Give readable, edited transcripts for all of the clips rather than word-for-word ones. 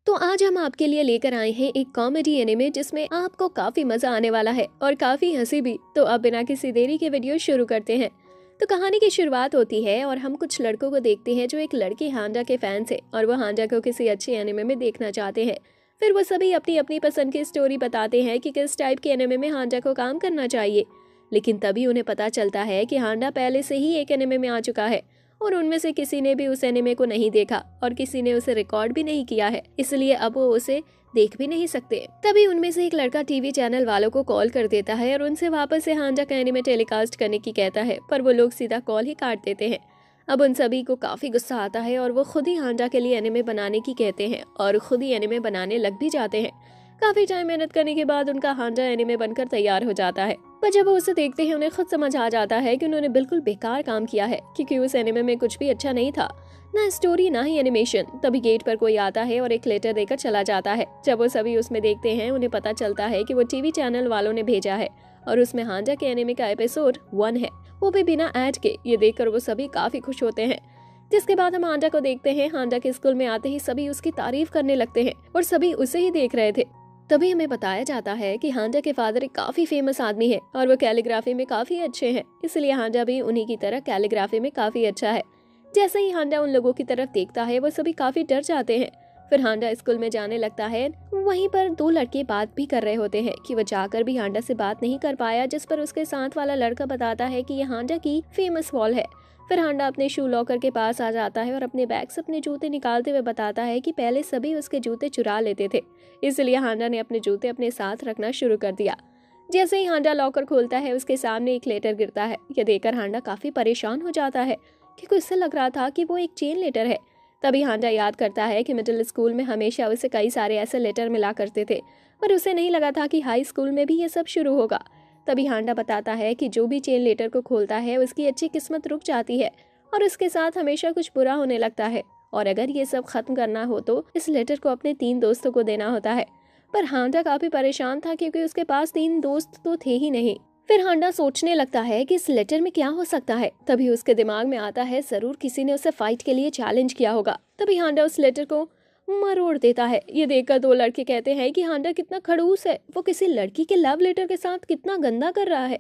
तो आज हम आपके लिए लेकर आए हैं एक कॉमेडी एनिमे जिसमें आपको काफी मजा आने वाला है और काफी हंसी भी। तो अब बिना किसी देरी के वीडियो शुरू करते हैं। तो कहानी की शुरुआत होती है और हम कुछ लड़कों को देखते हैं जो एक लड़की हांडा के फैंस है और वो हांडा को किसी अच्छे एनिमे में देखना चाहते हैं। फिर वो सभी अपनी अपनी पसंद की स्टोरी बताते हैं कि किस टाइप के एनिमे में हांडा को काम करना चाहिए। लेकिन तभी उन्हें पता चलता है कि हांडा पहले से ही एक एनिमे में आ चुका है और उनमें से किसी ने भी उस एनिमे को नहीं देखा और किसी ने उसे रिकॉर्ड भी नहीं किया है, इसलिए अब वो उसे देख भी नहीं सकते। तभी उनमें से एक लड़का टीवी चैनल वालों को कॉल कर देता है और उनसे वापस से हांडा का एनिमे टेलीकास्ट करने की कहता है, पर वो लोग सीधा कॉल ही काट देते हैं। अब उन सभी को काफी गुस्सा आता है और वो खुद ही हांडा के लिए एनिमे बनाने की कहते हैं और खुद ही एनिमे बनाने लग भी जाते हैं। काफी टाइम मेहनत करने के बाद उनका हांडा एनिमे बनकर तैयार हो जाता है, पर जब वो उसे देखते हैं उन्हें खुद समझ आ जाता है कि उन्होंने बिल्कुल बेकार काम किया है, क्योंकि उस एनिमे में कुछ भी अच्छा नहीं था, ना स्टोरी ना ही एनिमेशन। तभी गेट पर कोई आता है और एक लेटर देकर चला जाता है। जब वो सभी उसमें देखते हैं उन्हें पता चलता है कि वो टीवी चैनल वालों ने भेजा है और उसमें हांडा के एनिमे का एपिसोड 1 है, वो भी बिना ऐड के। ये देखकर वो सभी काफी खुश होते हैं। जिसके बाद हम हांडा को देखते हैं। हांडा के स्कूल में आते ही सभी उसकी तारीफ करने लगते हैं और सभी उसे ही देख रहे थे। तभी हमें बताया जाता है कि हांडा के फादर एक काफी फेमस आदमी है और वो कैलीग्राफी में काफी अच्छे हैं, इसलिए हांडा भी उन्हीं की तरह कैलीग्राफी में काफी अच्छा है। जैसे ही हांडा उन लोगों की तरफ देखता है वो सभी काफी डर जाते हैं। फिर हांडा स्कूल में जाने लगता है। वहीं पर दो लड़के बात भी कर रहे होते हैं कि वो जाकर भी हांडा से बात नहीं कर पाया, जिस पर उसके साथ वाला लड़का बताता है कि ये हांडा की फेमस वॉल है। फिर हांडा अपने शू लॉकर के पास आ जाता है और अपने बैग से अपने जूते निकालते हुए बताता है कि पहले सभी उसके जूते चुरा लेते थे, इसलिए हांडा ने अपने जूते अपने साथ रखना शुरू कर दिया। जैसे ही हांडा लॉकर खोलता है उसके सामने एक लेटर गिरता है। यह देखकर हांडा काफी परेशान हो जाता है क्योंकि उससे लग रहा था कि वो एक चेन लेटर है। तभी हांडा याद करता है कि मिडिल स्कूल में हमेशा उसे कई सारे ऐसे लेटर मिला करते थे, पर उसे नहीं लगा था कि हाई स्कूल में भी ये सब शुरू होगा। तभी हांडा बताता है कि जो भी चेन लेटर को खोलता है उसकी अच्छी किस्मत रुक जाती है और उसके साथ हमेशा कुछ बुरा होने लगता है, और अगर ये सब खत्म करना हो तो इस लेटर को अपने 3 दोस्तों को देना होता है। पर हांडा काफी परेशान था क्योंकि उसके पास 3 दोस्त तो थे ही नहीं। फिर हांडा सोचने लगता है कि इस लेटर में क्या हो सकता है। तभी उसके दिमाग में आता है जरूर किसी ने उसे फाइट के लिए चैलेंज किया होगा। तभी हांडा उस लेटर को मरोड़ देता है। ये देखकर दो लड़के कहते हैं कि हांडा कितना खड़ूस है, वो किसी लड़की के लव लेटर के साथ कितना गंदा कर रहा है।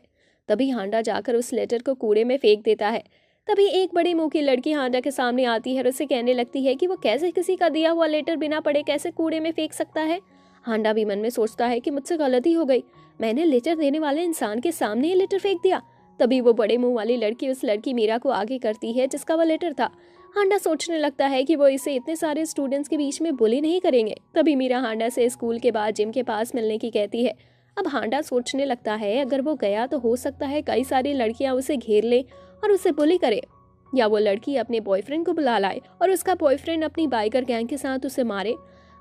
तभी हांडा जाकर उस लेटर को कूड़े में फेंक देता है। तभी एक बड़ी मुंह की लड़की हांडा के सामने आती है और उसे कहने लगती है कि वो कैसे किसी का दिया हुआ लेटर बिना पढ़े कैसे कूड़े में फेंक सकता है। हांडा भी मन में सोचता है कि मुझसे गलती हो गई, मैंने लेटर देने वाले इंसान के सामने ये लेटर फेंक दिया। तभी वो बड़े मुंह वाली लड़की उस लड़की मीरा को आगे करती है जिसका वो लेटर था। हांडा सोचने लगता है कि वो इसे इतने सारे स्टूडेंट्स के बीच में बुली नहीं करेंगे। तभी मीरा हांडा से स्कूल के बाद जिम के पास मिलने की कहती है। अब हांडा सोचने लगता है अगर वो गया तो हो सकता है कई सारी लड़कियां उसे घेर ले और उसे बुली करे, या वो लड़की अपने बॉयफ्रेंड को बुला लाए और उसका बॉयफ्रेंड अपनी बाइकर गैंग के साथ उसे मारे।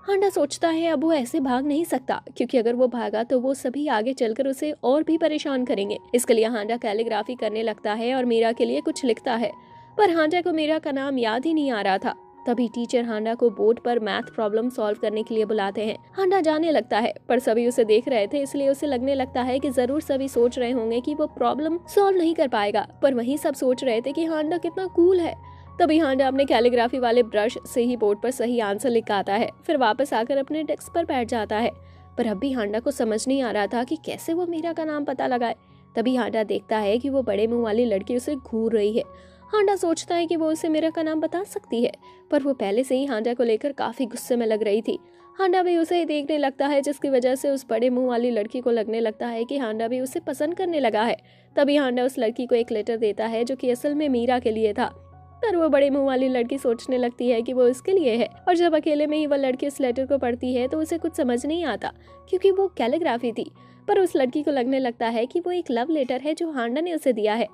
हांडा सोचता है अब वो ऐसे भाग नहीं सकता, क्योंकि अगर वो भागा तो वो सभी आगे चलकर उसे और भी परेशान करेंगे। इसके लिए हांडा कैलीग्राफी करने लगता है और मीरा के लिए कुछ लिखता है, पर हांडा को मीरा का नाम याद ही नहीं आ रहा था। तभी टीचर हांडा को बोर्ड पर मैथ प्रॉब्लम सॉल्व करने के लिए बुलाते हैं। हांडा जाने लगता है, पर सभी उसे देख रहे थे इसलिए उसे लगने लगता है कि जरूर सभी सोच रहे होंगे कि वो प्रॉब्लम सॉल्व नहीं कर पाएगा, पर वहीं सब सोच रहे थे कि हांडा कितना कूल है। तभी हांडा अपने कैलीग्राफी वाले ब्रश से ही बोर्ड पर सही आंसर लिख आता है। फिर वापस आकर अपने डेस्क पर बैठ जाता है, पर अब भी हांडा को समझ नहीं आ रहा था कि कैसे वो मीरा का नाम पता लगाए। तभी हांडा देखता है कि वो बड़े मुंह वाली लड़की उसे घूर रही है। हांडा सोचता है कि वो उसे मीरा का नाम बता सकती है, पर वो पहले से ही हांडा को लेकर काफी गुस्से में लग रही थी। हांडा भी उसे ही देखने लगता है, जिसकी वजह से उस बड़े मुंह वाली लड़की को लगने लगता है कि हांडा भी उसे पसंद करने लगा है। तभी हांडा उस लड़की को एक लेटर देता है जो कि असल में मीरा के लिए था, पर वो बड़े मुंह वाली लड़की सोचने लगती है कि वो उसके लिए है, और जब अकेले में ही वह लड़की उस लेटर को पढ़ती है तो उसे कुछ समझ नहीं आता क्योंकि वो कैलीग्राफी थी। पर उस लड़की को लगने लगता है कि वो एक लव लेटर है जो हांडा ने उसे दिया है।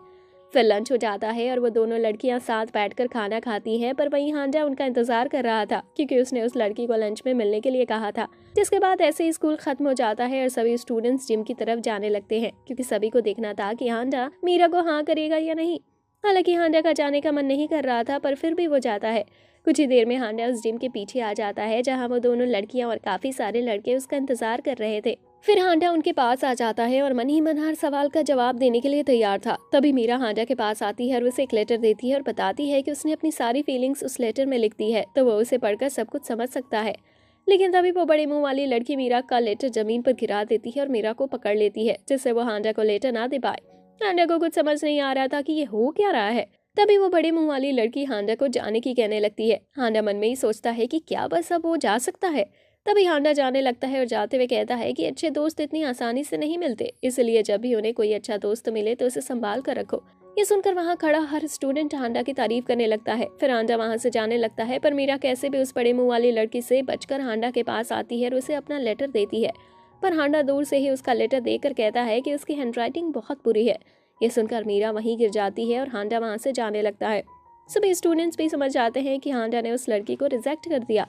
फिर लंच हो जाता है और वो दोनों लड़कियां साथ बैठकर खाना खाती हैं, पर वहीं हांडा उनका इंतजार कर रहा था क्योंकि उसने उस लड़की को लंच में मिलने के लिए कहा था। जिसके बाद ऐसे ही स्कूल खत्म हो जाता है और सभी स्टूडेंट्स जिम की तरफ जाने लगते हैं क्योंकि सभी को देखना था कि हांडा मीरा को हाँ करेगा या नहीं। हालांकि हांडा का जाने का मन नहीं कर रहा था, पर फिर भी वो जाता है। कुछ ही देर में हांडा उस जिम के पीछे आ जाता है जहाँ वो दोनों लड़कियां और काफी सारे लड़के उसका इंतजार कर रहे थे। फिर हांडा उनके पास आ जाता है और मन ही मन हर सवाल का जवाब देने के लिए तैयार था। तभी मीरा हांडा के पास आती है और उसे एक लेटर देती है और बताती है कि उसने अपनी सारी फीलिंग्स उस लेटर में लिख दी है, तो वो उसे पढ़कर सब कुछ समझ सकता है। लेकिन तभी वो बड़े मुंह वाली लड़की मीरा का लेटर जमीन पर गिरा देती है और मीरा को पकड़ लेती है, जिससे वो हांडा को लेटर ना दे पाए। हांडा को कुछ समझ नहीं आ रहा था कि ये हो क्या रहा है। तभी वो बड़े मुंह वाली लड़की हांडा को जाने की कहने लगती है। हांडा मन में ही सोचता है कि क्या बस अब वो जा सकता है। तभी हांडा जाने लगता है और जाते हुए कहता है कि अच्छे दोस्त इतनी आसानी से नहीं मिलते, इसलिए जब भी उन्हें कोई अच्छा दोस्त मिले तो उसे संभाल कर रखो। ये सुनकर वहाँ खड़ा हर स्टूडेंट हांडा की तारीफ करने लगता है। फिर हांडा वहाँ से जाने लगता है, पर मीरा कैसे भी उस बड़े मुंह वाली लड़की से बचकर हांडा के पास आती है और उसे अपना लेटर देती है। पर हांडा दूर से ही उसका लेटर देखकर कहता है कि उसकी हैंडराइटिंग बहुत बुरी है। ये सुनकर मीरा वहीं गिर जाती है और हांडा वहाँ से जाने लगता है। सभी स्टूडेंट्स भी समझ जाते हैं कि हांडा ने उस लड़की को रिजेक्ट कर दिया।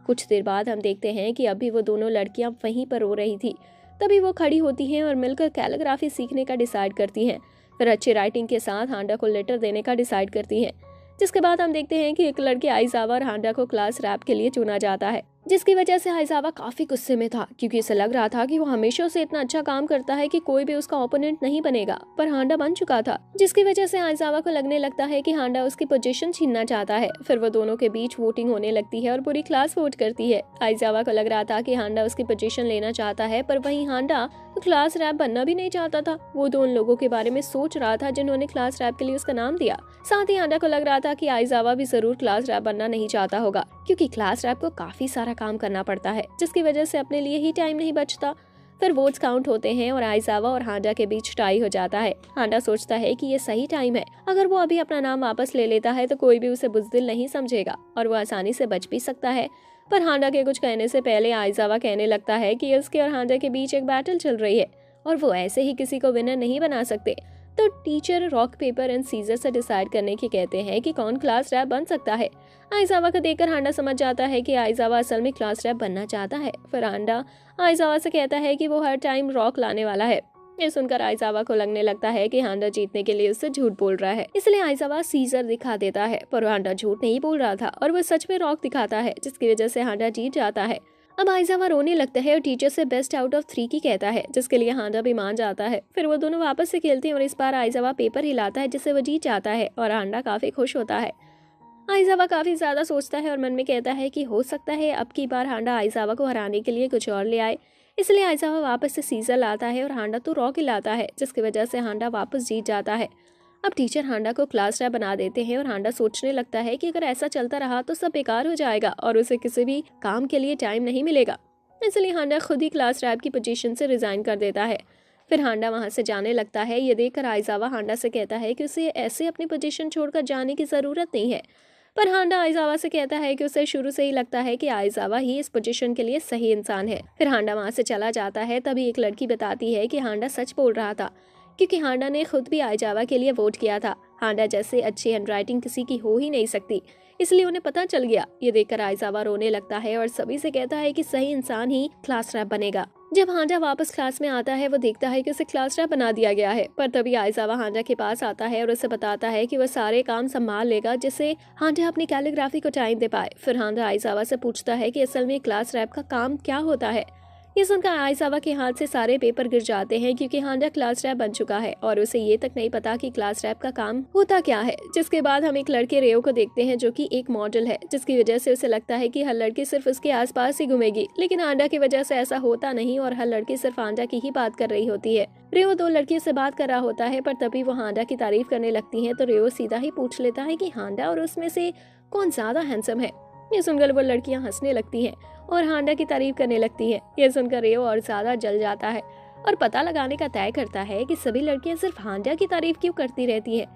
कुछ देर बाद हम देखते हैं कि अभी वो दोनों लड़कियां वहीं पर रो रही थी। तभी वो खड़ी होती हैं और मिलकर कैलीग्राफी सीखने का डिसाइड करती हैं। फिर अच्छी राइटिंग के साथ हांडा को लेटर देने का डिसाइड करती हैं। जिसके बाद हम देखते हैं कि एक लड़के आइजावा और हांडा को क्लास रैप के लिए चुना जाता है, जिसकी वजह से आइजावा काफी गुस्से में था, क्योंकि इसे लग रहा था कि वो हमेशा से इतना अच्छा काम करता है कि कोई भी उसका ओपोनेंट नहीं बनेगा। पर हांडा बन चुका था, जिसकी वजह से आइजावा को लगने लगता है कि हांडा उसकी पोजीशन छीनना चाहता है। फिर वो दोनों के बीच वोटिंग होने लगती है और पूरी क्लास वोट करती है। आइजावा को लग रहा था कि हांडा उसकी पोजीशन लेना चाहता है, पर वहीं हांडा तो क्लास रैप बनना भी नहीं चाहता था। वो तो उन लोगों के बारे में सोच रहा था जिन्होंने क्लास रैप के लिए उसका नाम दिया। साथ ही हांडा को लग रहा था कि आइजावा भी जरूर क्लास रैप बनना नहीं चाहता होगा, क्योंकि क्लास रैप को काफी सारा काम करना पड़ता है, जिसकी वजह से अपने लिए ही टाइम नहीं बचता। फिर वोट्स काउंट होते हैं और आइजावा और हांडा के बीच टाई हो जाता है। हांडा सोचता है कि ये सही टाइम है, अगर वो अभी अपना नाम वापस ले लेता है तो कोई भी उसे बुज़दिल नहीं समझेगा और वो आसानी से बच भी सकता है। पर हांडा के कुछ कहने से पहले आइजावा कहने लगता है कि उसके और हांडा के बीच एक बैटल चल रही है और वो ऐसे ही किसी को विनर नहीं बना सकते। तो teacher rock paper and seizure से डिसाइड करने की कहते हैं कि कौन क्लास रैप बन सकता है। आइजावा को देखकर हांडा समझ जाता है कि आइजावा असल में क्लास रैप बनना चाहता है। फिर हांडा आइजावा से कहता है कि वो हर टाइम रॉक लाने वाला है। ये सुनकर आइजावा को लगने लगता है कि हांडा जीतने के लिए उससे झूठ बोल रहा है, इसलिए आइजावा सीजर दिखा देता है। पर हांडा झूठ नहीं बोल रहा था और वो सच में रॉक दिखाता है, जिसकी वजह से हांडा जीत जाता है। अब आइजावा रोने लगता है और टीचर से बेस्ट आउट ऑफ 3 की कहता है, जिसके लिए हांडा भी मान जाता है। फिर वो दोनों वापस से खेलते हैं और इस बार आइजावा पेपर हिलाता है, जिससे वो जीत जाता है और हांडा काफी खुश होता है। आइजावा काफी ज्यादा सोचता है और मन में कहता है कि हो सकता है अब की बार हांडा आइजावा को हराने के लिए कुछ और ले आए। इसलिए आइजावा वापस से सीजर लाता है और हांडा तो रॉक हिलाता है, जिसकी वजह से हांडा वापस जीत जाता है। अब टीचर हांडा को क्लास रैप बना देते हैं और हांडा सोचने लगता है कि अगर ऐसा चलता रहा तो सब बेकार हो जाएगा और उसे किसी भी काम के लिए टाइम नहीं मिलेगा। इसलिए हांडा खुद ही क्लास रैप की पोजीशन से रिजाइन कर देता है। फिर हांडा वहां से जाने लगता है। ये देखकर आइजावा हांडा से कहता है कि उसे ऐसे अपनी पोजीशन छोड़कर जाने की जरूरत नहीं है। पर हांडा आइजावा से कहता है कि उसे शुरू से ही लगता है कि आइजावा ही इस पोजीशन के लिए सही इंसान है। फिर हांडा वहां से चला जाता है। तभी एक लड़की बताती है कि हांडा सच बोल रहा था, क्योंकि हांडा ने खुद भी आइजावा के लिए वोट किया था। हांडा जैसे अच्छी हैंडराइटिंग किसी की हो ही नहीं सकती, इसलिए उन्हें पता चल गया। ये देखकर आइजावा रोने लगता है और सभी से कहता है कि सही इंसान ही क्लास रैप बनेगा। जब हांडा वापस क्लास में आता है, वो देखता है कि उसे क्लास रैप बना दिया गया है। पर तभी आइजावा हांडा के पास आता है और उसे बताता है कि वह सारे काम संभाल लेगा, जिससे हांडा अपनी कैलीग्राफी को टाइम दे पाए। फिर हांडा आइजावा से पूछता है कि असल में क्लास रैप का काम क्या होता है। ये सुनकर आइजावा के हाथ से सारे पेपर गिर जाते हैं, क्योंकि हांडा क्लास रैप बन चुका है और उसे ये तक नहीं पता कि क्लास रैप का काम होता क्या है। जिसके बाद हम एक लड़के रेयो को देखते हैं, जो कि एक मॉडल है, जिसकी वजह से उसे लगता है कि हर लड़की सिर्फ उसके आसपास ही घूमेगी। लेकिन हांडा की वजह से ऐसा होता नहीं और हर लड़की सिर्फ हांडा की ही बात कर रही होती है। रेयो 2 लड़कियों से बात कर रहा होता है, पर तभी वो हांडा की तारीफ करने लगती है। तो रेयो सीधा ही पूछ लेता है कि हांडा और उसमें से कौन ज्यादा हैंडसम है। ये सुनकर वो लड़कियां हंसने लगती हैं और हांडा की तारीफ करने लगती है। ये सुनकर रेयो और ज्यादा जल जाता है और पता लगाने का तय करता है कि सभी लड़कियां सिर्फ हांडा की तारीफ क्यों करती रहती हैं।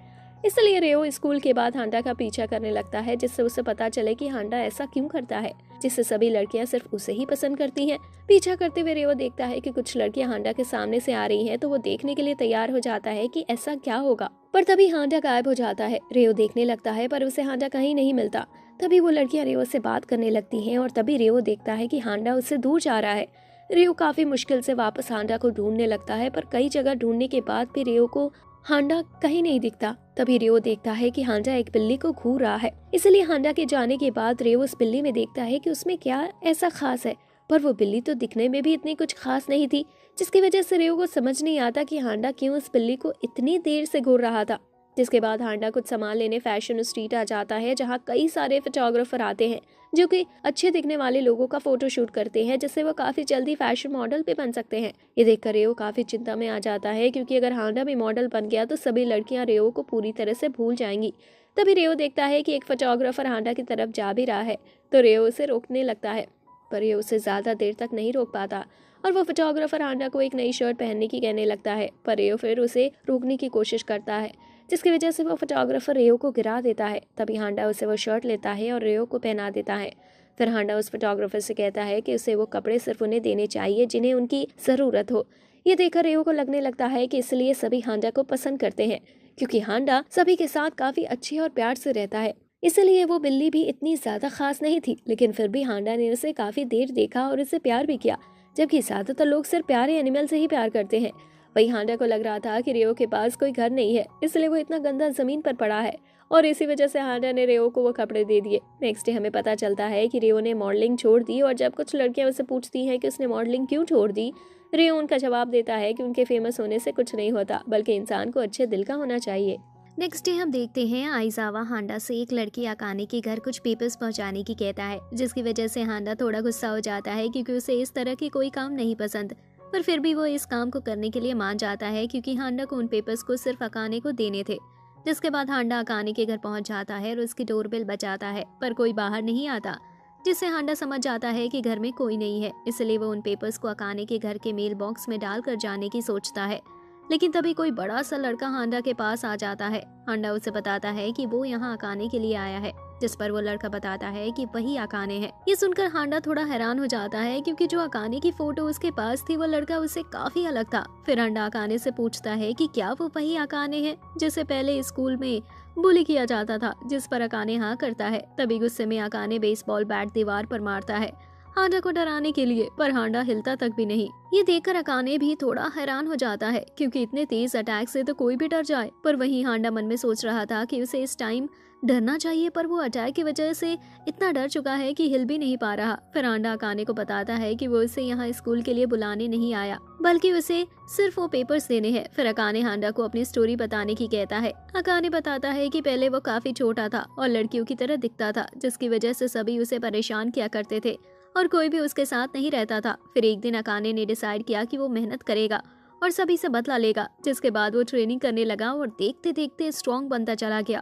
इसलिए रेयो स्कूल के बाद हांडा का पीछा करने लगता है, जिससे उसे पता चले कि हांडा ऐसा क्यों करता है, जिससे सभी लड़कियां सिर्फ उसे ही पसंद करती हैं। पीछा करते हुए रेयो देखता है कि कुछ लड़कियां हांडा के सामने से आ रही हैं, तो वो देखने के लिए तैयार हो जाता है कि ऐसा क्या होगा। पर तभी हांडा गायब हो जाता है। रेयो देखने लगता है, पर उसे हांडा कहीं नहीं मिलता। तभी वो लड़कियां रेयो से बात करने लगती हैं और तभी रेयो देखता है कि हांडा उससे दूर जा रहा है। रेयो काफी मुश्किल से वापस हांडा को ढूंढने लगता है, पर कई जगह ढूंढने के बाद भी रेयो को हांडा कहीं नहीं दिखता। तभी रेयो देखता है कि हांडा एक बिल्ली को घूर रहा है। इसलिए हांडा के जाने के बाद रेयो उस बिल्ली में देखता है कि उसमें क्या ऐसा खास है। पर वो बिल्ली तो दिखने में भी इतनी कुछ खास नहीं थी, जिसकी वजह से रेयो को समझ नहीं आता कि हांडा क्यों उस बिल्ली को इतनी देर से घूर रहा था। जिसके बाद हांडा कुछ सामान लेने फैशन स्ट्रीट आ जाता है, जहाँ कई सारे फोटोग्राफर आते हैं। जो कि अच्छे दिखने वाले लोगों का फोटो शूट करते हैं, जिससे वो काफी जल्दी फैशन मॉडल भी बन सकते हैं। ये देखकर रेओ काफी चिंता में आ जाता है, क्योंकि अगर हांडा भी मॉडल बन गया तो सभी लड़कियां रेओ को पूरी तरह से भूल जाएंगी। तभी रेओ देखता है कि एक फोटोग्राफर हांडा की तरफ जा भी रहा है, तो रेओ उसे रोकने लगता है, पर ये उसे ज्यादा देर तक नहीं रोक पाता और वो फोटोग्राफर हांडा को एक नई शर्ट पहनने की कहने लगता है, पर रेओ फिर उसे रोकने की कोशिश करता है, जिसकी वजह से वो फोटोग्राफर रेओ को गिरा देता है। तभी हांडा उसे वो शर्ट लेता है और रेओ को पहना देता है। फिर हांडा उस फोटोग्राफर से कहता है कि उसे वो कपड़े सिर्फ उन्हें देने चाहिए जिन्हें उनकी ज़रूरत हो। ये देखकर रेओ को लगने लगता है कि इसलिए सभी हांडा को पसंद करते हैं, क्योंकि हांडा सभी के साथ काफ़ी अच्छे और प्यार से रहता है। इसलिए वो बिल्ली भी इतनी ज़्यादा खास नहीं थी, लेकिन फिर भी हांडा ने उसे काफ़ी देर देखा और उसे प्यार भी किया, जबकि ज़्यादातर लोग सिर्फ प्यारे एनिमल से ही प्यार करते हैं। वही हांडा को लग रहा था कि रेओ के पास कोई घर नहीं है, इसलिए वो इतना गंदा जमीन पर पड़ा है, और इसी वजह से हांडा ने रेओ को वो कपड़े दे दिए। नेक्स्ट डे हमें पता चलता है कि रेओ ने मॉडलिंग छोड़ दी, और जब कुछ लड़कियां उससे पूछती हैं कि उसने मॉडलिंग क्यों छोड़ दी, रेओ उनका जवाब देता है कि उनके फेमस होने से कुछ नहीं होता, बल्कि इंसान को अच्छे दिल का होना चाहिए। नेक्स्ट डे हम देखते हैं आइजावा हांडा से एक लड़की अकाने के घर कुछ पेपर्स पहुंचाने की कहता है, जिसकी वजह से हांडा थोड़ा गुस्सा हो जाता है, क्योंकि उसे इस तरह की कोई काम नहीं पसंद। पर फिर भी वो इस काम को करने के लिए मान जाता है, क्योंकि हांडा को उन पेपर्स को सिर्फ अकाने को देने थे। जिसके बाद हांडा अकाने के घर पहुंच जाता है और उसकी डोरबेल बजाता है, पर कोई बाहर नहीं आता, जिससे हांडा समझ जाता है कि घर में कोई नहीं है। इसलिए वो उन पेपर्स को अकाने के घर के मेल बॉक्स में डालकर जाने की सोचता है, लेकिन तभी कोई बड़ा सा लड़का हांडा के पास आ जाता है। हांडा उसे बताता है कि वो यहाँ अकाने के लिए आया है, जिस पर वो लड़का बताता है कि वही अकाने है। ये सुनकर हांडा थोड़ा हैरान हो जाता है, क्योंकि जो अकाने की फोटो उसके पास थी वो लड़का उससे काफी अलग था। फिर हांडा अकाने से पूछता है कि क्या वो वही अकाने है जिसे पहले स्कूल में बुली किया जाता था, जिस पर अकाने हाँ करता है। तभी गुस्से में अकाने बेसबॉल बैट दीवार पर मारता है हांडा को डराने के लिए, पर हांडा हिलता तक भी नहीं। ये देखकर अकाने भी थोड़ा हैरान हो जाता है, क्योंकि इतने तेज अटैक से तो कोई भी डर जाए। पर वहीं हांडा मन में सोच रहा था कि उसे इस टाइम डरना चाहिए, पर वो अटैक की वजह से इतना डर चुका है कि हिल भी नहीं पा रहा। फिर हांडा अकाने को बताता है कि वो उसे यहाँ स्कूल के लिए बुलाने नहीं आया, बल्कि उसे सिर्फ वो पेपर्स देने हैं। फिर अकाने हांडा को अपनी स्टोरी बताने की कहता है। अकाने बताता है कि पहले वो काफी छोटा था और लड़कियों की तरह दिखता था, जिसकी वजह से सभी उसे परेशान किया करते थे और कोई भी उसके साथ नहीं रहता था। फिर एक दिन अकाने ने डिसाइड किया कि वो मेहनत करेगा और सभी से बदला लेगा, जिसके बाद वो ट्रेनिंग करने लगा और देखते देखते स्ट्रॉन्ग बनता चला गया।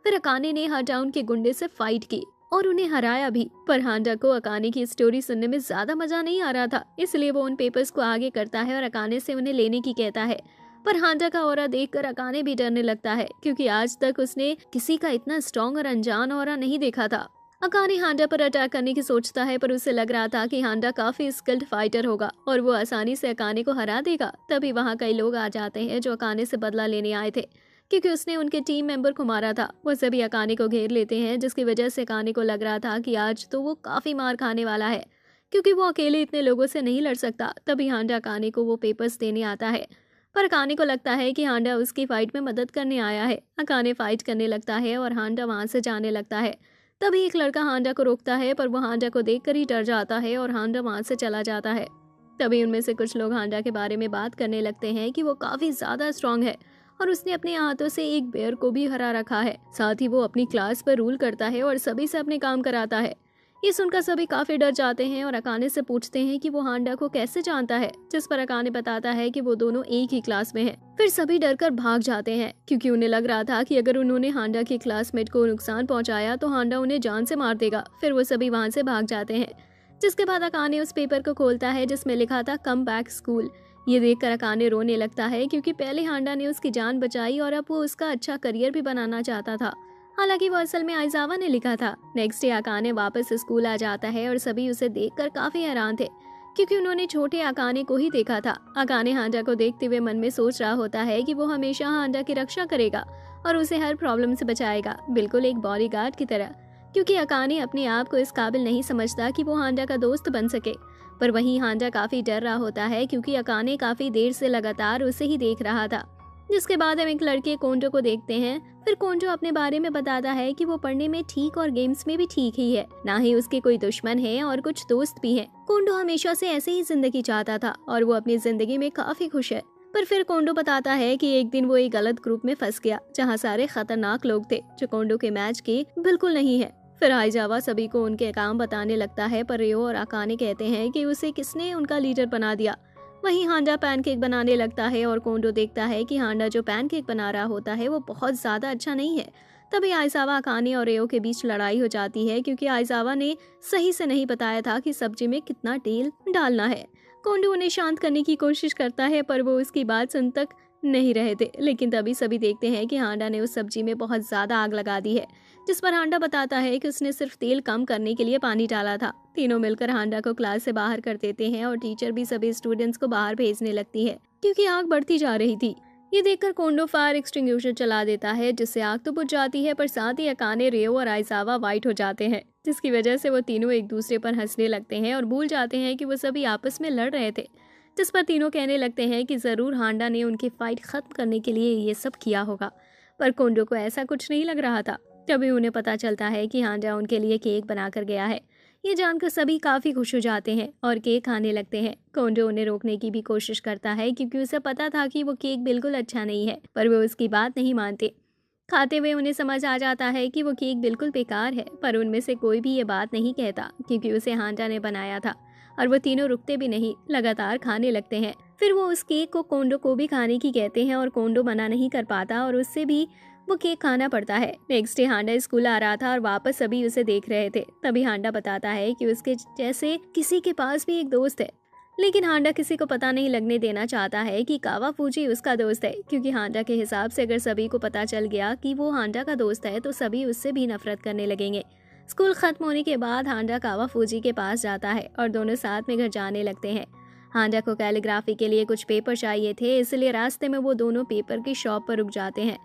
फिर अकाने ने हर टाउन के गुंडे से फाइट की और उन्हें हराया भी। पर हांडा को अकाने की स्टोरी सुनने में ज्यादा मजा नहीं आ रहा था, इसलिए वो उन पेपर्स को आगे करता है और अकाने से उन्हें लेने की कहता है। पर हांडा का ऑरा देखकर अकाने भी डरने लगता है, क्योंकि आज तक उसने किसी का इतना स्ट्रॉन्ग और अनजान ऑरा नहीं देखा था। अकाने हांडा पर अटैक करने की सोचता है, पर उसे लग रहा था कि हांडा काफी स्किल्ड फाइटर होगा और वो आसानी से अकाने को हरा देगा। तभी वहाँ कई लोग आ जाते हैं जो अकाने से बदला लेने आए थे, क्योंकि उसने उनके टीम मेंबर को मारा था। वो सभी अकाने को घेर लेते हैं, जिसकी वजह से अकाने को लग रहा था कि आज तो वो काफी मार खाने वाला है, क्योंकि वो अकेले इतने लोगों से नहीं लड़ सकता। तभी हांडा अकाने को वो पेपर्स देने आता है, पर अकाने को लगता है कि हांडा उसकी फाइट में मदद करने आया है। अकाने फाइट करने लगता है और हांडा वहां से जाने लगता है। तभी एक लड़का हांडा को रोकता है, पर वो हांडा को देखकर ही डर जाता है और हांडा वहां से चला जाता है। तभी उनमें से कुछ लोग हांडा के बारे में बात करने लगते हैं कि वो काफी ज्यादा स्ट्रांग है और उसने अपने हाथों से एक बेयर को भी हरा रखा है। साथ ही वो अपनी क्लास पर रूल करता है और सभी से अपने काम कराता है। ये सुनकर सभी काफी डर जाते हैं और अकाने से पूछते हैं कि वो हांडा को कैसे जानता है, जिस पर अकाने बताता है कि वो दोनों एक ही क्लास में हैं। फिर सभी डरकर भाग जाते हैं, क्योंकि उन्हें लग रहा था कि अगर उन्होंने हांडा की क्लासमेट को नुकसान पहुंचाया तो हांडा उन्हें जान से मार देगा। फिर वो सभी वहां से भाग जाते हैं, जिसके बाद अकाने उस पेपर को खोलता है जिसमें लिखा था कम बैक स्कूल। ये देखकर अकाने रोने लगता है, क्योंकि पहले हांडा ने उसकी जान बचाई और अब वो उसका अच्छा करियर भी बनाना चाहता था। हालांकि वो असल में आइजावा ने लिखा था। नेक्स्ट डे अकाने वापस स्कूल आ जाता है और सभी उसे देखकर काफी हैरान थे, क्योंकि उन्होंने छोटे अकाने को ही देखा था। अकाने हांडा को देखते हुए मन में सोच रहा होता है कि वो हमेशा हांडा की रक्षा करेगा और उसे हर प्रॉब्लम से बचाएगा, बिल्कुल एक बॉडीगार्ड की तरह, क्योंकि अकाने अपने आप को इस काबिल नहीं समझता कि वो हांडा का दोस्त बन सके। पर वहीं हांडा काफी डर रहा होता है, क्योंकि अकाने काफी देर से लगातार उसे ही देख रहा था। जिसके बाद हम एक लड़के कोंडो को देखते हैं। फिर कोंडो अपने बारे में बताता है कि वो पढ़ने में ठीक और गेम्स में भी ठीक ही है, ना ही उसके कोई दुश्मन है और कुछ दोस्त भी हैं। कोंडो हमेशा से ऐसे ही जिंदगी चाहता था और वो अपनी जिंदगी में काफी खुश है। पर फिर कोंडो बताता है कि एक दिन वो एक गलत ग्रुप में फंस गया, जहाँ सारे खतरनाक लोग थे जो कोंडो के मैच के बिल्कुल नहीं है। फिर आइजावा सभी को उनके काम बताने लगता है, पर रियो और अकाने कहते हैं कि उसे किसने उनका लीडर बना दिया। वहीं हांडा पैनकेक बनाने लगता है और कोंडो देखता है कि हांडा जो पैनकेक बना रहा होता है वो बहुत ज्यादा अच्छा नहीं है। तभी आइजावा, अकाने और रियो के बीच लड़ाई हो जाती है क्योंकि आइजावा ने सही से नहीं बताया था कि सब्जी में कितना तेल डालना है। कोंडो उन्हें शांत करने की कोशिश करता है, पर वो उसकी बात सुन तक नहीं रहे थे। लेकिन तभी सभी देखते हैं कि हांडा ने उस सब्जी में बहुत ज्यादा आग लगा दी है, जिस पर हांडा बताता है कि उसने सिर्फ तेल कम करने के लिए पानी डाला था। तीनों मिलकर हांडा को क्लास से बाहर कर देते हैं और टीचर भी सभी स्टूडेंट्स को बाहर भेजने लगती है क्योंकि आग बढ़ती जा रही थी। ये देखकर कोंडो फायर एक्सटिंग्विशर चला देता है, जिससे आग तो बुझ जाती है, पर साथ ही अकाने, रियो और आइजावा वाइट हो जाते हैं, जिसकी वजह से वो तीनों एक दूसरे पर हंसने लगते हैं और भूल जाते हैं कि वो सभी आपस में लड़ रहे थे। जिस पर तीनों कहने लगते हैं कि जरूर हांडा ने उनकी फाइट खत्म करने के लिए ये सब किया होगा, पर कोंडो को ऐसा कुछ नहीं लग रहा था। तभी उन्हें पता चलता है कि हांडा उनके लिए केक बनाकर गया है। ये जानकर सभी काफी खुश हो जाते हैं और केक खाने लगते हैं। कोंडो उन्हें रोकने की भी कोशिश करता है क्योंकि उसे पता था कि वो केक बिल्कुल अच्छा नहीं है, पर वो उसकी बात नहीं मानते। खाते हुए उन्हें समझ आ जाता है कि वो केक बिल्कुल बेकार है, पर उनमें से कोई भी ये बात नहीं कहता क्योंकि उसे हांडा ने बनाया था। और वो तीनों रुकते भी नहीं, लगातार खाने लगते हैं। फिर वो उस केक को कोंडो को भी खाने की कहते हैं और कोंडो मना नहीं कर पाता और उससे भी वो केक खाना पड़ता है। नेक्स्ट डे हांडा स्कूल आ रहा था और वापस सभी उसे देख रहे थे। तभी हांडा बताता है कि उसके जैसे किसी के पास भी एक दोस्त है, लेकिन हांडा किसी को पता नहीं लगने देना चाहता है कि कावाफूजी उसका दोस्त है, क्योंकि हांडा के हिसाब से अगर सभी को पता चल गया कि वो हांडा का दोस्त है तो सभी उससे भी नफरत करने लगेंगे। स्कूल खत्म होने के बाद हांडा कावाफूजी के पास जाता है और दोनों साथ में घर जाने लगते हैं। हांडा को कैलीग्राफी के लिए कुछ पेपर चाहिए थे, इसलिए रास्ते में वो दोनों पेपर की शॉप पर रुक जाते हैं।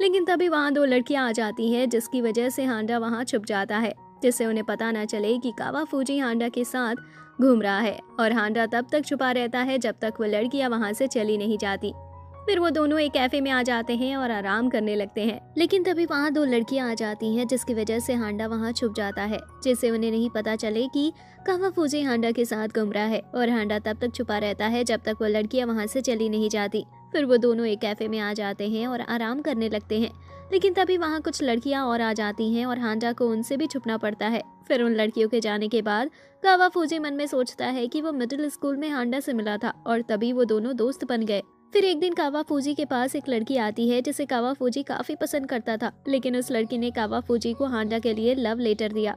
लेकिन तभी वहाँ दो लड़कियां आ जाती हैं, जिसकी वजह से हांडा वहाँ छुप जाता है, जिससे उन्हें पता न चले कि कावाफूजी हांडा के साथ घूम रहा है। और हांडा तब तक छुपा रहता है जब तक वो लड़कियां वहाँ से चली नहीं जाती। फिर वो दोनों एक कैफे में आ जाते हैं और आराम करने लगते हैं। लेकिन तभी वहाँ दो लड़कियां आ जाती हैं, जिसकी वजह से हांडा वहाँ छुप जाता है, जिससे उन्हें नहीं पता चले कि कावाफूजी हांडा के साथ घूम रहा है। और हांडा तब तक छुपा रहता है जब तक वो लड़कियां वहाँ से चली नहीं जाती। फिर वो दोनों एक कैफे में आ जाते हैं और आराम करने लगते हैं। लेकिन तभी वहाँ कुछ लड़कियां और आ जाती हैं और हांडा को उनसे भी छुपना पड़ता है। फिर उन लड़कियों के जाने के बाद कावाफूजी मन में सोचता है कि वो मिडिल स्कूल में हांडा से मिला था और तभी वो दोनों दोस्त बन गए। फिर एक दिन कावाफूजी के पास एक लड़की आती है जिसे कावाफूजी काफी पसंद करता था, लेकिन उस लड़की ने कावाफूजी को हांडा के लिए लव लेटर दिया,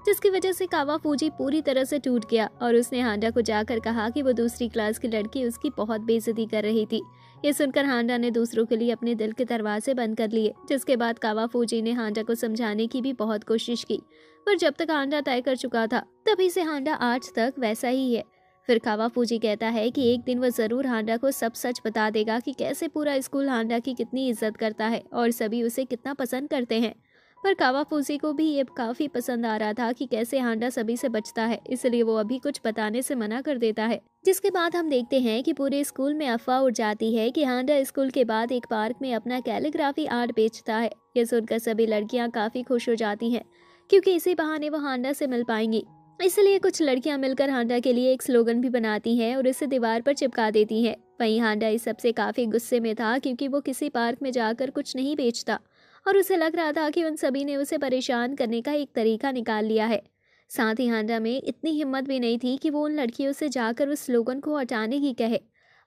जिसकी वजह से कावाफूजी पूरी तरह से टूट गया और उसने हांडा को जाकर कहा कि वो दूसरी क्लास की लड़की उसकी बहुत बेइज्जती कर रही थी। ये सुनकर हांडा ने दूसरों के लिए अपने दिल के दरवाजे बंद कर लिए, जिसके बाद कावाफूजी ने हांडा को समझाने की भी बहुत कोशिश की, पर जब तक हांडा तय कर चुका था तभी से हांडा आज तक वैसा ही है। फिर कावाफूजी कहता है कि एक दिन वो जरूर हांडा को सब सच बता देगा कि कैसे पूरा स्कूल हांडा की कितनी इज्जत करता है और सभी उसे कितना पसंद करते हैं। पर कावाफूजी को भी ये काफी पसंद आ रहा था कि कैसे हांडा सभी से बचता है, इसलिए वो अभी कुछ बताने से मना कर देता है। जिसके बाद हम देखते हैं कि पूरे स्कूल में अफवाह उड़ जाती है कि हांडा स्कूल के बाद एक पार्क में अपना कैलीग्राफी आर्ट बेचता है। ये सुनकर सभी लड़कियां काफी खुश हो जाती हैं, क्योंकि इसी बहाने वो हांडा से मिल पाएंगी। इसलिए कुछ लड़कियां मिलकर हांडा के लिए एक स्लोगन भी बनाती हैं और इसे दीवार पर चिपका देती हैं। वहीं हांडा इस सबसे काफी गुस्से में था, क्योंकि वो किसी पार्क में जाकर कुछ नहीं बेचता और उसे लग रहा था कि उन सभी ने उसे परेशान करने का एक तरीका निकाल लिया है। साथ ही हांडा में इतनी हिम्मत भी नहीं थी कि वो उन लड़कियों से जाकर उस स्लोगन को हटाने की कहे।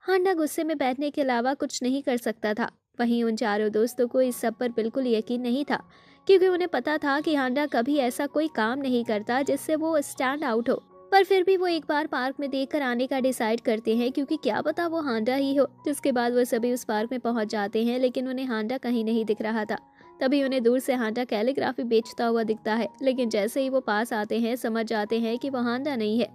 हांडा गुस्से में बैठने के अलावा कुछ नहीं कर सकता था। वहीं उन चारों दोस्तों को इस सब पर बिल्कुल यकीन नहीं था, क्योंकि उन्हें पता था कि हांडा कभी ऐसा कोई काम नहीं करता जिससे वो स्टैंड आउट हो। पर फिर भी वो एक बार पार्क में देखकर आने का डिसाइड करते हैं, क्योंकि क्या पता वो हांडा ही हो। जिसके बाद वो सभी उस पार्क में पहुंच जाते हैं, लेकिन उन्हें हांडा कहीं नहीं दिख रहा था। तभी उन्हें दूर से हांडा कैलीग्राफी बेचता हुआ दिखता है, लेकिन जैसे ही वो पास आते हैं समझ जाते हैं कि वो हांडा नहीं है।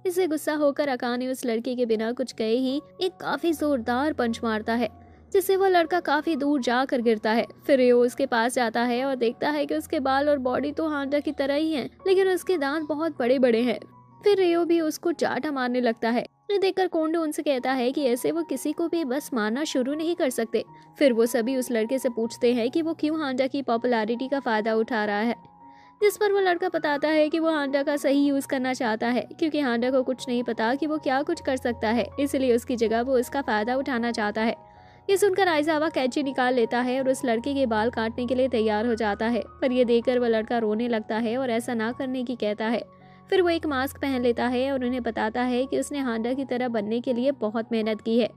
इससे गुस्सा होकर अकाने उस लड़के के बिना कुछ कहे ही एक काफी जोरदार पंच मारता है, जिससे वो लड़का काफी दूर जाकर गिरता है। फिर रियो उसके पास जाता है और देखता है कि उसके बाल और बॉडी तो हांडा की तरह ही हैं, लेकिन उसके दांत बहुत बड़े बड़े हैं। फिर रियो भी उसको चाटा मारने लगता है। ये देखकर कोंडो उनसे कहता है कि ऐसे वो किसी को भी बस मारना शुरू नहीं कर सकते। फिर वो सभी उस लड़के से पूछते हैं कि वो क्यों हांडा की पॉपुलैरिटी का फायदा उठा रहा है, जिस पर वो लड़का बताता है कि वो हांडा का सही यूज करना चाहता है, क्योंकि हांडा को कुछ नहीं पता कि वो क्या कुछ कर सकता है, इसलिए उसकी जगह वो इसका फायदा उठाना चाहता है। ये सुनकर आइजावा कैंची निकाल लेता है और उस लड़के के बाल काटने के लिए तैयार हो जाता है, पर यह देखकर वह लड़का रोने लगता है और ऐसा ना करने की कहता है। फिर वो एक मास्क पहन लेता है और उन्हें बताता है कि उसने हांडा की तरह बनने के लिए बहुत मेहनत की है।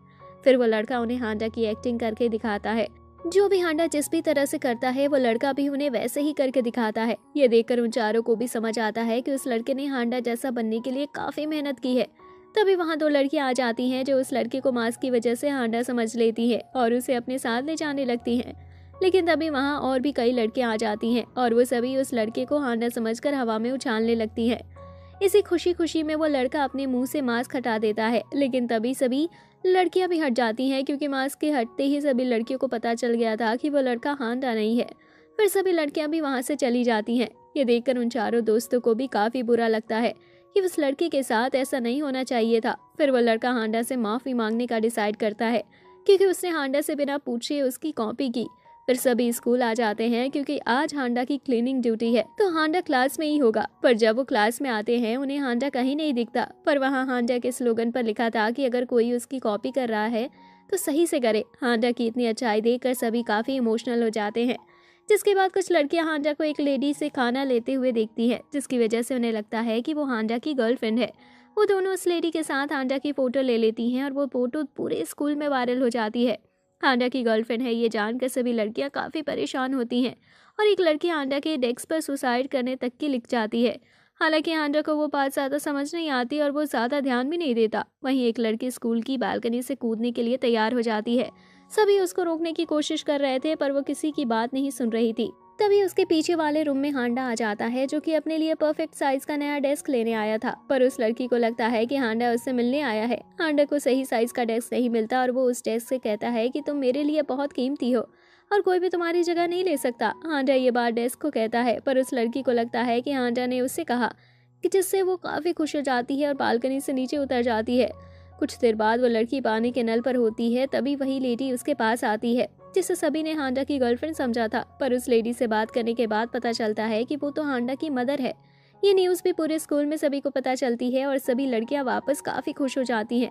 फिर वो लड़का उन्हें हांडा की एक्टिंग करके दिखाता है। जो भी हांडा जिस भी तरह से करता है वो लड़का भी उन्हें वैसे ही करके दिखाता है। ये देखकर उन चारों को भी समझ आता है कि उस लड़के ने हांडा जैसा बनने के लिए काफी मेहनत की है। तभी वहाँ दो लड़कियां आ जाती हैं जो उस लड़के को मास्क की वजह से हांडा समझ लेती है और उसे अपने साथ ले जाने लगती हैं। लेकिन तभी वहाँ और भी कई लड़कियां आ जाती हैं और वो सभी उस लड़के को हांडा समझकर हवा में उछालने लगती हैं। इसी खुशी खुशी में वो लड़का अपने मुंह से मास्क हटा देता है, लेकिन तभी सभी लड़कियां भी हट जाती हैं क्योंकि मास्क के हटते ही सभी लड़कियों को पता चल गया था कि वो लड़का हांडा नहीं है। फिर सभी लड़कियां भी वहां से चली जाती हैं। ये देखकर उन चारों दोस्तों को भी काफी बुरा लगता है कि उस लड़के के साथ ऐसा नहीं होना चाहिए था। फिर वो लड़का हांडा से माफी मांगने का डिसाइड करता है क्योंकि उसने हांडा से बिना पूछे उसकी कॉपी की। फिर सभी स्कूल आ जाते हैं क्योंकि आज हांडा की क्लीनिंग ड्यूटी है, तो हांडा क्लास में ही होगा। पर जब वो क्लास में आते हैं उन्हें हांडा कहीं नहीं दिखता, पर वहाँ हांडा के स्लोगन पर लिखा था कि अगर कोई उसकी कॉपी कर रहा है तो सही से करे। हांडा की इतनी अच्छाई देखकर सभी काफी इमोशनल हो जाते हैं। जिसके बाद कुछ लड़कियां हांडा को एक लेडी से खाना लेते हुए देखती है, जिसकी वजह से उन्हें लगता है कि वो हांडा की गर्लफ्रेंड है। वो दोनों उस लेडी के साथ हांडा की फोटो ले लेती हैं और वो फोटो पूरे स्कूल में वायरल हो जाती है। हांडा की गर्लफ्रेंड है ये जानकर सभी लड़कियां काफी परेशान होती हैं और एक लड़की हांडा के डेस्क पर सुसाइड करने तक की लिख जाती है। हालांकि हांडा को वो बात ज्यादा समझ नहीं आती और वो ज्यादा ध्यान भी नहीं देता। वहीं एक लड़की स्कूल की बालकनी से कूदने के लिए तैयार हो जाती है। सभी उसको रोकने की कोशिश कर रहे थे पर वो किसी की बात नहीं सुन रही थी। तभी उसके पीछे वाले रूम में हांडा आ जाता है जो कि अपने लिए परफेक्ट साइज का नया डेस्क लेने आया था, पर उस लड़की को लगता है कि हांडा उससे मिलने आया है। हांडा को सही साइज का डेस्क नहीं मिलता और वो उस डेस्क से कहता है कि तुम मेरे लिए बहुत कीमती हो और कोई भी तुम्हारी जगह नहीं ले सकता। हांडा ये बात डेस्क को कहता है, पर उस लड़की को लगता है कि हांडा ने उससे कहा, कि जिससे वो काफी खुश हो जाती है और बालकनी से नीचे उतर जाती है। कुछ देर बाद वो लड़की पानी के नल पर होती है, तभी वही लेडी उसके पास आती है जिसे सभी ने हांडा की गर्लफ्रेंड समझा था, पर उस लेडी से बात करने के बाद पता चलता है कि वो तो हांडा की मदर है। ये न्यूज़ भी पूरे स्कूल में सभी को पता चलती है और सभी लड़कियां वापस काफी खुश हो जाती हैं।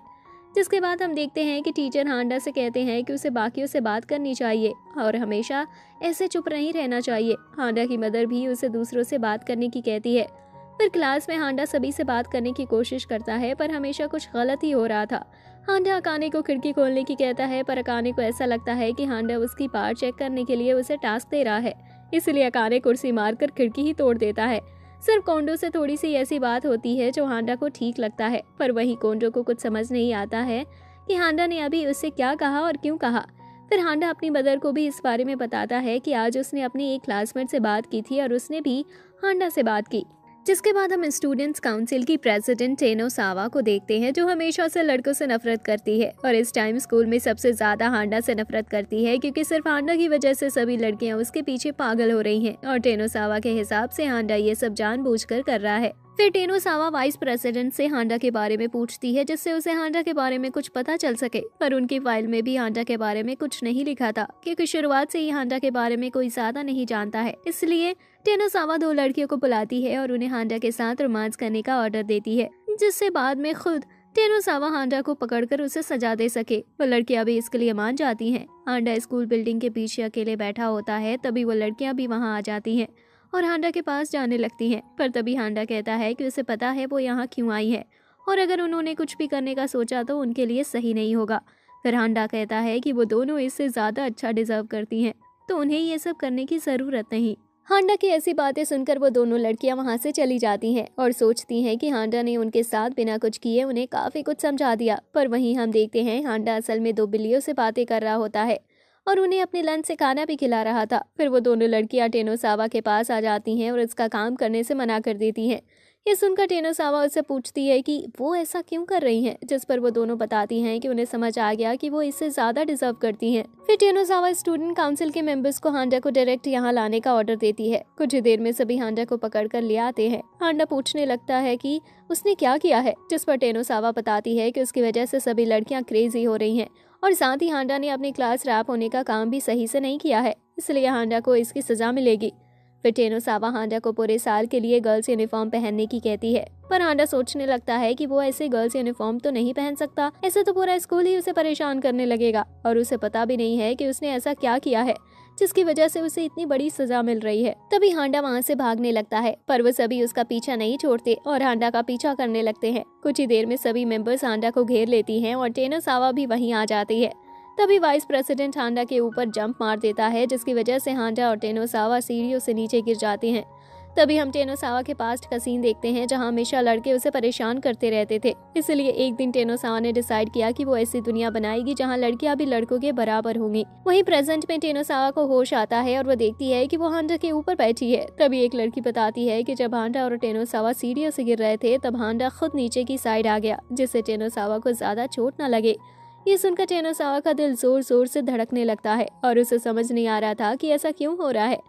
जिसके बाद हम देखते हैं कि टीचर हांडा से कहते हैं कि उसे बाकियों से बात करनी चाहिए और हमेशा ऐसे चुप नहीं रहना चाहिए। हांडा की मदर भी उसे दूसरों से बात करने की कहती है। फिर क्लास में हांडा सभी से बात करने की कोशिश करता है पर हमेशा कुछ गलत ही हो रहा था। हांडा अकाने को खिड़की खोलने की कहता है, पर अकाने को ऐसा लगता है कि हांडा उसकी पावर चेक करने के लिए उसे टास्क दे रहा है, इसलिए अकाने कुर्सी मारकर खिड़की ही तोड़ देता है। सिर्फ कोंडो से थोड़ी सी ऐसी बात होती है जो हांडा को ठीक लगता है, पर वहीं कोंडो को कुछ समझ नहीं आता है कि हांडा ने अभी उससे क्या कहा और क्यों कहा। फिर हांडा अपनी मदर को भी इस बारे में बताता है कि आज उसने अपनी एक क्लासमेट से बात की थी और उसने भी हांडा से बात की। जिसके बाद हम स्टूडेंट्स काउंसिल की प्रेसिडेंट टेनो सावा को देखते हैं जो हमेशा से लड़कों से नफरत करती है और इस टाइम स्कूल में सबसे ज्यादा हांडा से नफरत करती है क्योंकि सिर्फ हांडा की वजह से सभी लड़कियां उसके पीछे पागल हो रही हैं और टेनो सावा के हिसाब से हांडा ये सब जानबूझकर कर रहा है। फिर टेनो सावा वाइस प्रेसिडेंट से हांडा के बारे में पूछती है जिससे उसे हांडा के बारे में कुछ पता चल सके, पर उनकी फाइल में भी हांडा के बारे में कुछ नहीं लिखा था क्योंकि शुरुआत से ही हांडा के बारे में कोई ज्यादा नहीं जानता है। इसलिए टेनो सावा दो लड़कियों को बुलाती है और उन्हें हांडा के साथ रोमांस करने का ऑर्डर देती है, जिससे बाद में खुद टेनो सावा हांडा को पकड़कर उसे सजा दे सके। वो लड़कियां भी इसके लिए मान जाती हैं। हांडा स्कूल बिल्डिंग के पीछे अकेले बैठा होता है, तभी वो लड़कियां भी वहाँ आ जाती हैं और हांडा के पास जाने लगती हैं, पर तभी हांडा कहता है कि उसे पता है वो यहाँ क्यों आई है और अगर उन्होंने कुछ भी करने का सोचा तो उनके लिए सही नहीं होगा। फिर हांडा कहता है कि वो दोनों इससे ज्यादा अच्छा डिजर्व करती हैं, तो उन्हें ये सब करने की जरूरत नहीं। हांडा की ऐसी बातें सुनकर वो दोनों लड़कियां वहां से चली जाती हैं और सोचती हैं कि हांडा ने उनके साथ बिना कुछ किए उन्हें काफी कुछ समझा दिया। पर वहीं हम देखते हैं हांडा असल में दो बिल्लियों से बातें कर रहा होता है और उन्हें अपने लंच से खाना भी खिला रहा था। फिर वो दोनों लड़कियां टेनो सावा के पास आ जाती हैं और इसका काम करने से मना कर देती हैं। ये सुनकर टेनो सावा उससे पूछती है कि वो ऐसा क्यों कर रही हैं, जिस पर वो दोनों बताती हैं कि उन्हें समझ आ गया कि वो इससे ज्यादा डिजर्व करती हैं। फिर टेनो सावा स्टूडेंट काउंसिल के मेंबर्स को हांडा को डायरेक्ट यहाँ लाने का ऑर्डर देती है। कुछ ही देर में सभी हांडा को पकड़ कर ले आते हैं। हांडा पूछने लगता है कि उसने क्या किया है, जिस पर टेनो सावा बताती है कि उसकी वजह से सभी लड़कियां क्रेजी हो रही हैं और साथ ही हांडा ने अपनी क्लास रैप होने का काम भी सही से नहीं किया है, इसलिए हांडा को इसकी सजा मिलेगी। फिर टेनोसावा हांडा को पूरे साल के लिए गर्ल्स यूनिफॉर्म पहनने की कहती है, पर हांडा सोचने लगता है कि वो ऐसे गर्ल्स यूनिफॉर्म तो नहीं पहन सकता, ऐसे तो पूरा स्कूल ही उसे परेशान करने लगेगा और उसे पता भी नहीं है कि उसने ऐसा क्या किया है जिसकी वजह से उसे इतनी बड़ी सजा मिल रही है। तभी हांडा वहाँ से भागने लगता है, पर वो सभी उसका पीछा नहीं छोड़ते और हांडा का पीछा करने लगते हैं। कुछ ही देर में सभी मेंबर्स हांडा को घेर लेती हैं और टेनोसावा भी वहीं आ जाती है। तभी वाइस प्रेसिडेंट हांडा के ऊपर जंप मार देता है, जिसकी वजह से हांडा और टेनोसावा सीढ़ियों से नीचे गिर जाते हैं। तभी हम टेनोसावा के पास्ट का सीन देखते हैं, जहां हमेशा लड़के उसे परेशान करते रहते थे। इसलिए एक दिन टेनोसावा ने डिसाइड किया कि वो ऐसी दुनिया बनाएगी जहां लड़कियां भी लड़कों के बराबर होंगी। वहीं प्रेजेंट में टेनोसावा को होश आता है और वो देखती है कि वो हांडा के ऊपर बैठी है। तभी एक लड़की बताती है कि जब हांडा और टेनोसावा सीढ़ियों से गिर रहे थे तब हांडा खुद नीचे की साइड आ गया, जिससे टेनोसावा को ज्यादा चोट न लगे। ये सुनकर टेनोसावा का दिल जोर जोर से धड़कने लगता है और उसे समझ नहीं आ रहा था कि ऐसा क्यों हो रहा है।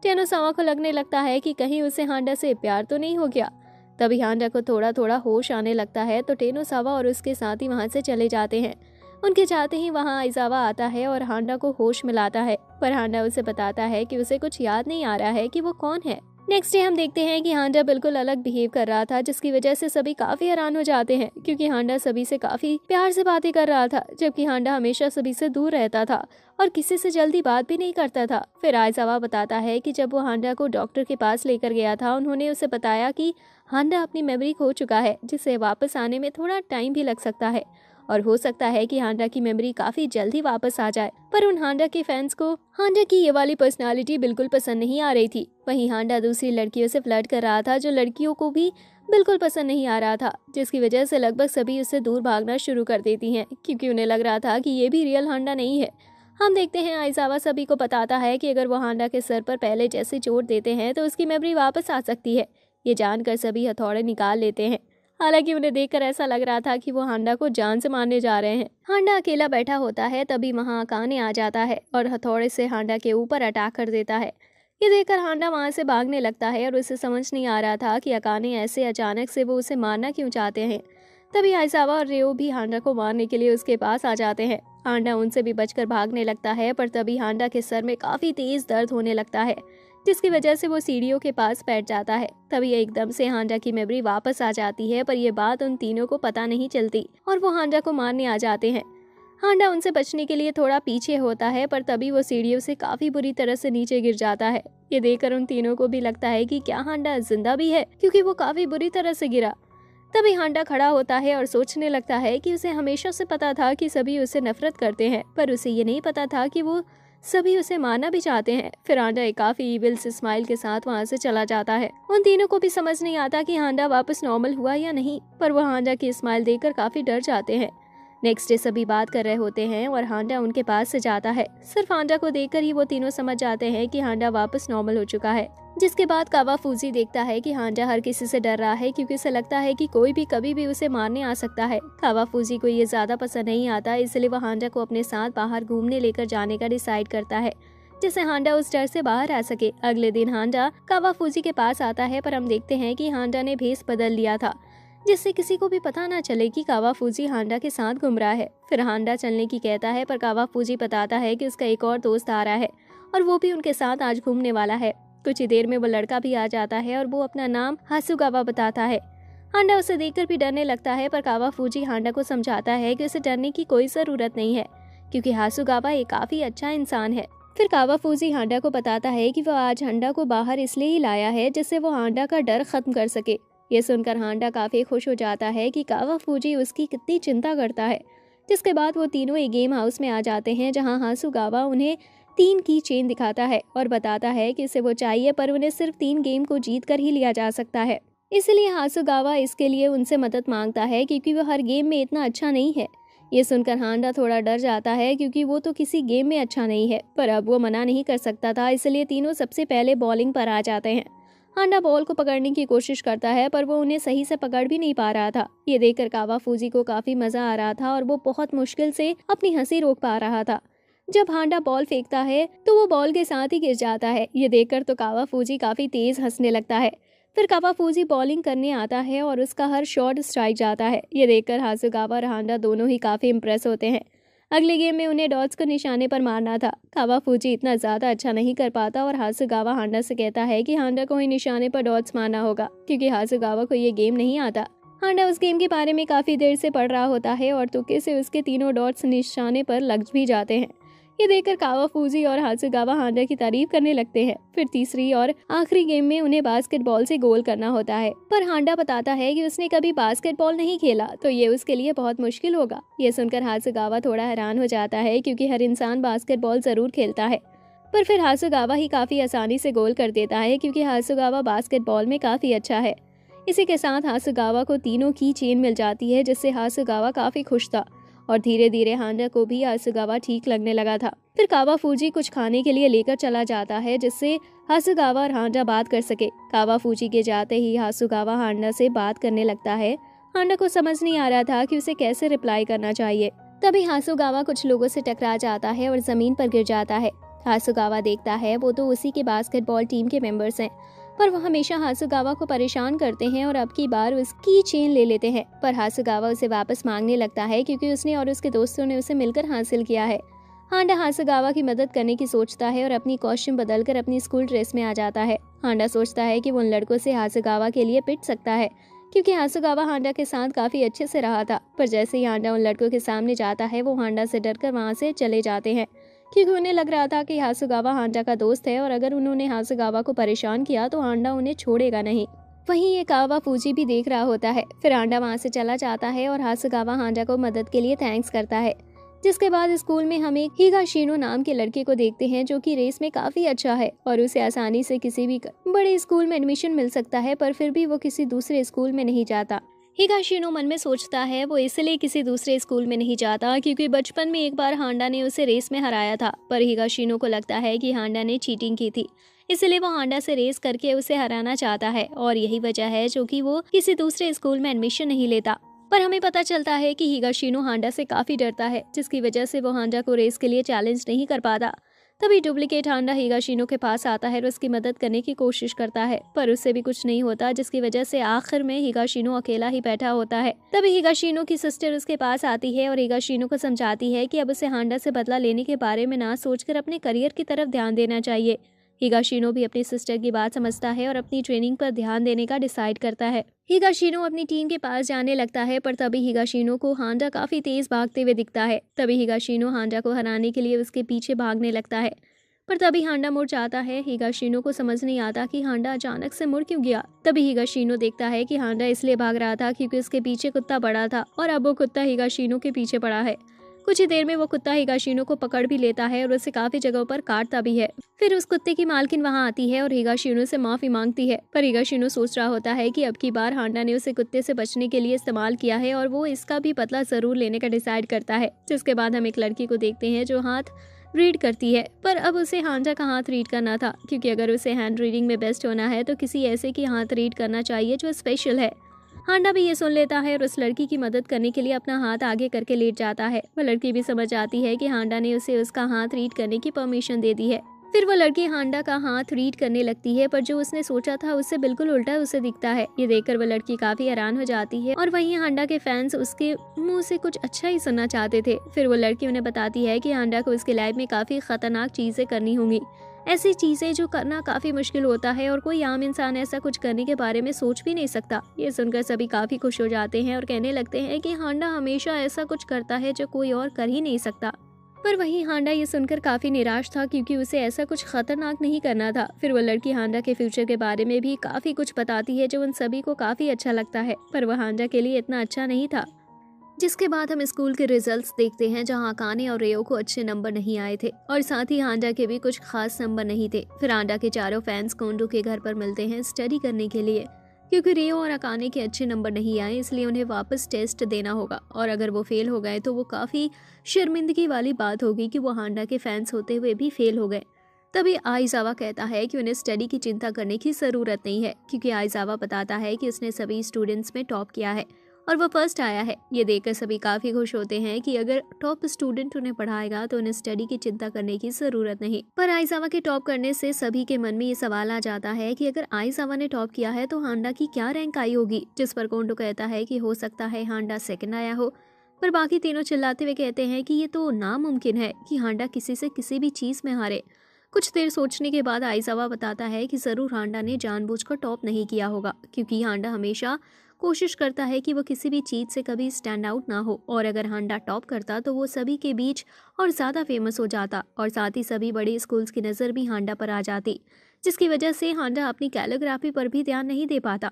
टेनोसावा को लगने लगता है कि कहीं उसे हांडा से प्यार तो नहीं हो गया। तभी हांडा को थोड़ा थोड़ा होश आने लगता है तो टेनोसावा और उसके साथी वहां से चले जाते हैं। उनके जाते ही वहां आइजावा आता है और हांडा को होश मिलाता है, पर हांडा उसे बताता है कि उसे कुछ याद नहीं आ रहा है कि वो कौन है। नेक्स्ट डे हम देखते हैं कि हांडा बिल्कुल अलग बिहेव कर रहा था, जिसकी वजह से सभी काफी हैरान हो जाते हैं, क्योंकि हांडा सभी से काफी प्यार से बातें कर रहा था, जबकि हांडा हमेशा सभी से दूर रहता था और किसी से जल्दी बात भी नहीं करता था। फिर आइजावा बताता है कि जब वो हांडा को डॉक्टर के पास लेकर गया था, उन्होंने उसे बताया कि हांडा अपनी मेमोरी खो चुका है, जिसे वापस आने में थोड़ा टाइम भी लग सकता है और हो सकता है कि हांडा की मेमोरी काफी जल्दी वापस आ जाए। पर उन हांडा के फैंस को हांडा की ये वाली पर्सनालिटी बिल्कुल पसंद नहीं आ रही थी। वहीं हांडा दूसरी लड़कियों से फ्लर्ट कर रहा था, जो लड़कियों को भी बिल्कुल पसंद नहीं आ रहा था, जिसकी वजह से लगभग सभी उससे दूर भागना शुरू कर देती हैं, क्योंकि उन्हें लग रहा था कि ये भी रियल हांडा नहीं है। हम देखते हैं आइजावा सभी को बताता है कि अगर वो हांडा के सर पर पहले जैसे चोट देते हैं तो उसकी मेमोरी वापस आ सकती है। ये जानकर सभी हथौड़े निकाल लेते हैं। हालांकि उन्हें देखकर ऐसा लग रहा था कि वो हांडा को जान से मारने जा रहे हैं। हांडा अकेला बैठा होता है, तभी वहां अकाने आ जाता है और हथौड़े से हांडा के ऊपर अटैक कर देता है। ये देखकर हांडा वहां से भागने लगता है और उसे समझ नहीं आ रहा था कि अकाने ऐसे अचानक से वो उसे मारना क्यों चाहते हैं। तभी आइजावा और रेओ भी हांडा को मारने के लिए उसके पास आ जाते हैं। हांडा उनसे भी बचकर भागने लगता है, पर तभी हांडा के सर में काफी तेज दर्द होने लगता है, जिसकी वजह से वो सीढ़ियों के पास बैठ जाता है। तभी एकदम से हांडा की मेमोरी वापस आ जाती है, पर यह बात उन तीनों को पता नहीं चलती और वो हांडा को मारने आ जाते हैं। हांडा उनसे बचने के लिए थोड़ा पीछे होता है, पर तभी वो सीढ़ियों से काफी बुरी तरह से नीचे गिर जाता है। ये देखकर उन तीनों को भी लगता है कि क्या हांडा जिंदा भी है, क्योंकि वो काफी बुरी तरह से गिरा। तभी हांडा खड़ा होता है और सोचने लगता है कि उसे हमेशा से पता था कि सभी उसे नफरत करते हैं, पर उसे ये नहीं पता था कि वो सभी उसे मारना भी चाहते हैं। फिर हांडा एक काफी इविल से स्माइल के साथ वहां से चला जाता है। उन तीनों को भी समझ नहीं आता कि हांडा वापस नॉर्मल हुआ या नहीं, पर वो हांडा की स्माइल देखकर काफी डर जाते हैं। नेक्स्ट डे सभी बात कर रहे होते हैं और हांडा उनके पास से जाता है। सिर्फ हांडा को देखकर ही वो तीनों समझ जाते हैं कि हांडा वापस नॉर्मल हो चुका है। जिसके बाद कावाफूजी देखता है कि हांडा हर किसी से डर रहा है, क्योंकि उसे लगता है कि कोई भी कभी भी उसे मारने आ सकता है। कावाफूजी को ये ज्यादा पसंद नहीं आता, इसलिए वह हांडा को अपने साथ बाहर घूमने लेकर जाने का डिसाइड करता है, जिससे हांडा उस डर से बाहर आ सके। अगले दिन हांडा कावाफूजी के पास आता है, पर हम देखते हैं कि हांडा ने भेस बदल लिया था, जिससे किसी को भी पता ना चले कि कावाफूजी हांडा के साथ घूम रहा है। फिर हांडा चलने की कहता है, पर कावाफूजी बताता है कि उसका एक और दोस्त आ रहा है और वो भी उनके साथ आज घूमने वाला है। कुछ ही देर में वो लड़का भी आ जाता है और वो अपना नाम हासुगावा बताता है। हांडा उसे देखकर भी डरने लगता है, पर कावाफूजी हांडा को समझाता है कि उसे डरने की कोई जरूरत नहीं है, क्योंकि हासुगावा एक काफी अच्छा इंसान है। फिर कावाफूजी हांडा को बताता है कि वो आज हांडा को बाहर इसलिए ही लाया है जिससे वो हांडा का डर खत्म कर सके। ये सुनकर हांडा काफी खुश हो जाता है कि कावाफूजी उसकी कितनी चिंता करता है। जिसके बाद वो तीनों एक गेम हाउस में आ जाते हैं, जहां हासुगावा उन्हें 3 की चेन दिखाता है और बताता है कि इसे वो चाहिए, पर उन्हें सिर्फ 3 गेम को जीत कर ही लिया जा सकता है। इसलिए हासुगावा इसके लिए उनसे मदद मांगता है, क्योंकि वो हर गेम में इतना अच्छा नहीं है। ये सुनकर हांडा थोड़ा डर जाता है, क्योंकि वो तो किसी गेम में अच्छा नहीं है, पर अब वो मना नहीं कर सकता था। इसलिए तीनों सबसे पहले बॉलिंग पर आ जाते हैं। हांडा बॉल को पकड़ने की कोशिश करता है, पर वो उन्हें सही से पकड़ भी नहीं पा रहा था। ये देखकर कावाफूजी को काफी मजा आ रहा था और वो बहुत मुश्किल से अपनी हंसी रोक पा रहा था। जब हांडा बॉल फेंकता है तो वो बॉल के साथ ही गिर जाता है। ये देखकर तो कावाफूजी काफी तेज हंसने लगता है। फिर कावाफूजी बॉलिंग करने आता है और उसका हर शॉट स्ट्राइक जाता है। ये देखकर हासुगावा और हांडा दोनों ही काफी इम्प्रेस होते हैं। अगले गेम में उन्हें डॉट्स को निशाने पर मारना था। कावाफूजी इतना ज़्यादा अच्छा नहीं कर पाता और हासुगावा हांडा से कहता है कि हांडा को ही निशाने पर डॉट्स मारना होगा क्योंकि हासुगावा को ये गेम नहीं आता। हांडा उस गेम के बारे में काफ़ी देर से पढ़ रहा होता है और तुक्के से उसके तीनों डॉट्स निशाने पर लग भी जाते हैं। ये देखकर कावाफूजी और हासुगावा हांडा की तारीफ करने लगते हैं। फिर तीसरी और आखिरी गेम में उन्हें बास्केटबॉल से गोल करना होता है, पर हांडा बताता है कि उसने कभी बास्केटबॉल नहीं खेला तो ये उसके लिए बहुत मुश्किल होगा। ये सुनकर हासुगावा थोड़ा हैरान हो जाता है क्योंकि हर इंसान बास्केटबॉल जरूर खेलता है, पर फिर हासुगावा ही काफी आसानी से गोल कर देता है क्योंकि हासुगावा बास्केटबॉल में काफी अच्छा है। इसी के साथ हासुगावा को तीनों की चेन मिल जाती है जिससे हासुगावा काफी खुश था और धीरे धीरे हांडा को भी हासुगावा ठीक लगने लगा था। फिर कावाफूजी कुछ खाने के लिए लेकर चला जाता है जिससे हासुगावा और हांडा बात कर सके। कावाफूजी के जाते ही हासुगावा हांडा से बात करने लगता है। हांडा को समझ नहीं आ रहा था कि उसे कैसे रिप्लाई करना चाहिए। तभी हासुगावा कुछ लोगों से टकरा जाता है और जमीन पर गिर जाता है। हासुगावा देखता है वो तो उसी के बास्केटबॉल टीम के मेंबर्स हैं, पर वो हमेशा हासुगावा को परेशान करते हैं और अब की बार उसकी चेन ले लेते हैं। पर हासुगावा उसे वापस मांगने लगता है क्योंकि उसने और उसके दोस्तों ने उसे मिलकर हासिल किया है। हांडा हासुगावा की मदद करने की सोचता है और अपनी कॉस्ट्यूम बदलकर अपनी स्कूल ड्रेस में आ जाता है। हांडा सोचता है कि वो उन लड़कों से हासुगावा के लिए पिट सकता है क्योंकि हासुगावा हांडा के साथ काफी अच्छे से रहा था, पर जैसे ही हांडा उन लड़कों के सामने जाता है वो हांडा से डरकर वहाँ से चले जाते हैं क्योंकि उन्हें लग रहा था कि हासुगावा हांडा का दोस्त है और अगर उन्होंने हासुगावा को परेशान किया तो हांडा उन्हें छोड़ेगा नहीं। वहीं ये कावाफूजी भी देख रहा होता है। फिर हांडा वहाँ से चला जाता है और हासुगावा हांडा को मदद के लिए थैंक्स करता है। जिसके बाद स्कूल में हम एक हिगाशिनो नाम के लड़के को देखते हैं जो कि रेस में काफी अच्छा है और उसे आसानी से किसी भी बड़े स्कूल में एडमिशन मिल सकता है, पर फिर भी वो किसी दूसरे स्कूल में नहीं जाता। हिगाशिनो मन में सोचता है वो इसलिए किसी दूसरे स्कूल में नहीं जाता क्योंकि बचपन में एक बार हांडा ने उसे रेस में हराया था, पर हिगाशिनो को लगता है कि हांडा ने चीटिंग की थी, इसलिए वो हांडा से रेस करके उसे हराना चाहता है और यही वजह है जो कि वो किसी दूसरे स्कूल में एडमिशन नहीं लेता। पर हमें पता चलता है कि हिगाशिनो हांडा से काफी डरता है जिसकी वजह से वो हांडा को रेस के लिए चैलेंज नहीं कर पाता। तभी डुप्लीकेट हांडा हिगाशिनो के पास आता है और उसकी मदद करने की कोशिश करता है, पर उससे भी कुछ नहीं होता जिसकी वजह से आखिर में हिगाशिनो अकेला ही बैठा होता है। तभी हिगाशिनो की सिस्टर उसके पास आती है और हिगाशिनो को समझाती है कि अब उसे हांडा से बदला लेने के बारे में ना सोचकर अपने करियर की तरफ ध्यान देना चाहिए। हिगाशिनो भी अपनी सिस्टर की बात समझता है और अपनी ट्रेनिंग पर ध्यान देने का डिसाइड करता है। हिगाशिनो अपनी टीम के पास जाने लगता है, पर तभी हिगाशिनो को हांडा काफी तेज भागते हुए दिखता है। तभी हिगाशिनो हांडा को हराने के लिए उसके पीछे भागने लगता है, पर तभी हांडा मुड़ जाता है। हिगाशिनो को समझ नहीं आता कि हांडा अचानक से मुड़ क्यों गया। तभी हिगाशिनो देखता है कि हांडा इसलिए भाग रहा था क्योंकि उसके पीछे कुत्ता पड़ा था और अब वो कुत्ता हिगाशिनो के पीछे पड़ा है। कुछ ही देर में वो कुत्ता हिगाशिनो को पकड़ भी लेता है और उसे काफी जगहों पर काटता भी है। फिर उस कुत्ते की मालकिन वहां आती है और हिगाशिनो से माफी मांगती है, पर हिगाशिनो सोच रहा होता है कि अब की बार हांडा ने उसे कुत्ते से बचने के लिए इस्तेमाल किया है और वो इसका भी बदला जरूर लेने का डिसाइड करता है। जिसके बाद हम एक लड़की को देखते हैं जो हाथ रीड करती है, पर अब उसे हांडा का हाथ रीड करना था क्योंकि अगर उसे हैंड रीडिंग में बेस्ट होना है तो किसी ऐसे की हाथ रीड करना चाहिए जो स्पेशल है। हांडा भी ये सुन लेता है और उस लड़की की मदद करने के लिए अपना हाथ आगे करके लेट जाता है। वह लड़की भी समझ आती है कि हांडा ने उसे उसका हाथ रीड करने की परमिशन दे दी है। फिर वो लड़की हांडा का हाथ रीड करने लगती है, पर जो उसने सोचा था उससे बिल्कुल उल्टा उसे दिखता है। ये देखकर वो लड़की काफी हैरान हो जाती है और वहीं हांडा के फैंस उसके मुंह से कुछ अच्छा ही सुनना चाहते थे। फिर वो लड़की उन्हें बताती है कि हांडा को उसकी लाइफ में काफी खतरनाक चीजें करनी होंगी, ऐसी चीजें जो करना काफी मुश्किल होता है और कोई आम इंसान ऐसा कुछ करने के बारे में सोच भी नहीं सकता। ये सुनकर सभी काफी खुश हो जाते हैं और कहने लगते हैं कि हांडा हमेशा ऐसा कुछ करता है जो कोई और कर ही नहीं सकता। पर वहीं हांडा ये सुनकर काफी निराश था क्योंकि उसे ऐसा कुछ खतरनाक नहीं करना था। फिर वो लड़की हांडा के फ्यूचर के बारे में भी काफी कुछ बताती है जो उन सभी को काफी अच्छा लगता है, पर वह हांडा के लिए इतना अच्छा नहीं था। जिसके बाद हम स्कूल के रिजल्ट्स देखते हैं जहां अकाने और रेयो को अच्छे नंबर नहीं आए थे और साथ ही हांडा के भी कुछ खास नंबर नहीं थे। फिर हांडा के चारों फैंस कोंडो के घर पर मिलते हैं स्टडी करने के लिए क्योंकि रेयो और अकाने के अच्छे नंबर नहीं आए, इसलिए उन्हें वापस टेस्ट देना होगा और अगर वो फेल हो गए तो वो काफी शर्मिंदगी वाली बात होगी कि वो हांडा के फैंस होते हुए भी फेल हो गए। तभी आइजावा कहता है कि उन्हें स्टडी की चिंता करने की जरूरत नहीं है क्योंकि आइजावा बताता है कि उसने सभी स्टूडेंट्स में टॉप किया है और वो फर्स्ट आया है। ये देखकर सभी काफी खुश होते हैं कि अगर टॉप स्टूडेंट उन्हें पढ़ाएगा तो उन्हें स्टडी की चिंता करने की जरूरत नहीं। पर आइजावा के टॉप करने से सभी के मन में ये सवाल आ जाता है कि अगर आइजावा ने टॉप किया है तो हांडा की क्या रैंक आई होगी, जिस पर कोंडो कहता है कि हो सकता है हांडा सेकंड आया हो। पर बाकी तीनों चिल्लाते हुए कहते हैं कि ये तो नामुमकिन है कि हांडा किसी से किसी भी चीज़ में हारे। कुछ देर सोचने के बाद आइजावा बताता है कि ज़रूर हांडा ने जानबूझकर टॉप नहीं किया होगा, क्योंकि हांडा हमेशा कोशिश करता है कि वो किसी भी चीज़ से कभी स्टैंड आउट ना हो, और अगर हांडा टॉप करता तो वो सभी के बीच और ज़्यादा फेमस हो जाता, और साथ ही सभी बड़े स्कूल्स की नज़र भी हांडा पर आ जाती, जिसकी वजह से हांडा अपनी कैलीग्राफी पर भी ध्यान नहीं दे पाता।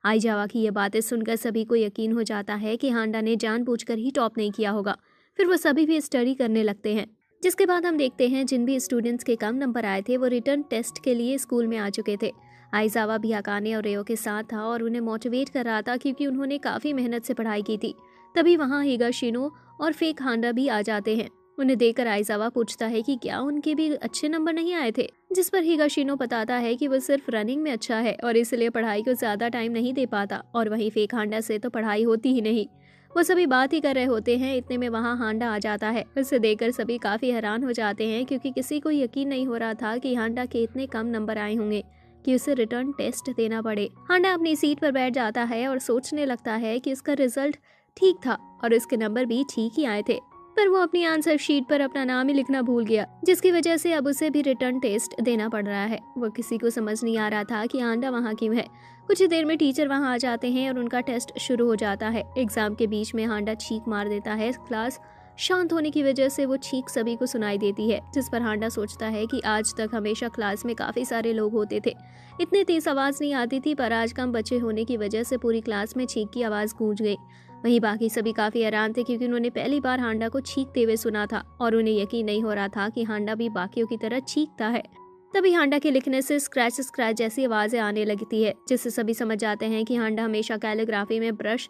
आइजावा की ये बातें सुनकर सभी को यकीन हो जाता है कि हांडा ने जानबूझकर ही टॉप नहीं किया होगा। फिर वो सभी भी स्टडी करने लगते हैं, जिसके बाद हम देखते हैं जिन भी स्टूडेंट्स के कम नंबर आए थे वो रिटर्न टेस्ट के लिए स्कूल में आ चुके थे। आइजावा भी अकाने और रेयो के साथ था और उन्हें मोटिवेट कर रहा था, क्योंकि उन्होंने काफ़ी मेहनत से पढ़ाई की थी। तभी वहाँ हिगाशिनो और फेक हांडा भी आ जाते हैं। उन्हें देखकर आइजावा पूछता है कि क्या उनके भी अच्छे नंबर नहीं आए थे, जिस पर हिगाशिनो बताता है कि वो सिर्फ रनिंग में अच्छा है और इसलिए पढ़ाई को ज़्यादा टाइम नहीं दे पाता, और वहीं फेक हांडा से तो पढ़ाई होती ही नहीं। वो सभी बात ही कर रहे होते हैं, इतने में वहाँ हांडा आ जाता है। उसे देखकर सभी काफ़ी हैरान हो जाते हैं, क्योंकि किसी को यकीन नहीं हो रहा था कि हांडा के इतने कम नंबर आए होंगे कि उसे रिटर्न टेस्ट देना पड़े। हांडा अपनी सीट पर बैठ जाता है और सोचने लगता है कि उसका रिजल्ट ठीक था और उसके नंबर भी ठीक ही आए थे, पर वो अपनी आंसर शीट पर अपना नाम ही लिखना भूल गया, जिसकी वजह से अब उसे भी रिटर्न टेस्ट देना पड़ रहा है। वो किसी को समझ नहीं आ रहा था कि हांडा वहाँ क्यों है। कुछ ही देर में टीचर वहाँ आ जाते हैं और उनका टेस्ट शुरू हो जाता है। एग्जाम के बीच में हांडा चीख मार देता है। क्लास शांत होने की वजह से वो चीख सभी को सुनाई देती है, जिस पर हांडा सोचता है कि आज तक हमेशा क्लास में काफी सारे लोग होते थे, इतनी तेज आवाज नहीं आती थी, पर आज कम बच्चे होने की वजह से पूरी क्लास में चीख की आवाज गूंज गई। वहीं बाकी सभी काफी हैरान थे, क्योंकि उन्होंने पहली बार हांडा को चीखते हुए सुना था और उन्हें यकीन नहीं हो रहा था कि हांडा भी बाकियों की तरह चीखता है। तभी हांडा के लिखने से स्क्रैच स्क्रैच जैसी आवाजें आने लगती है, जिससे सभी समझ जाते हैं कि हांडा हमेशा कैलीग्राफी में ब्रश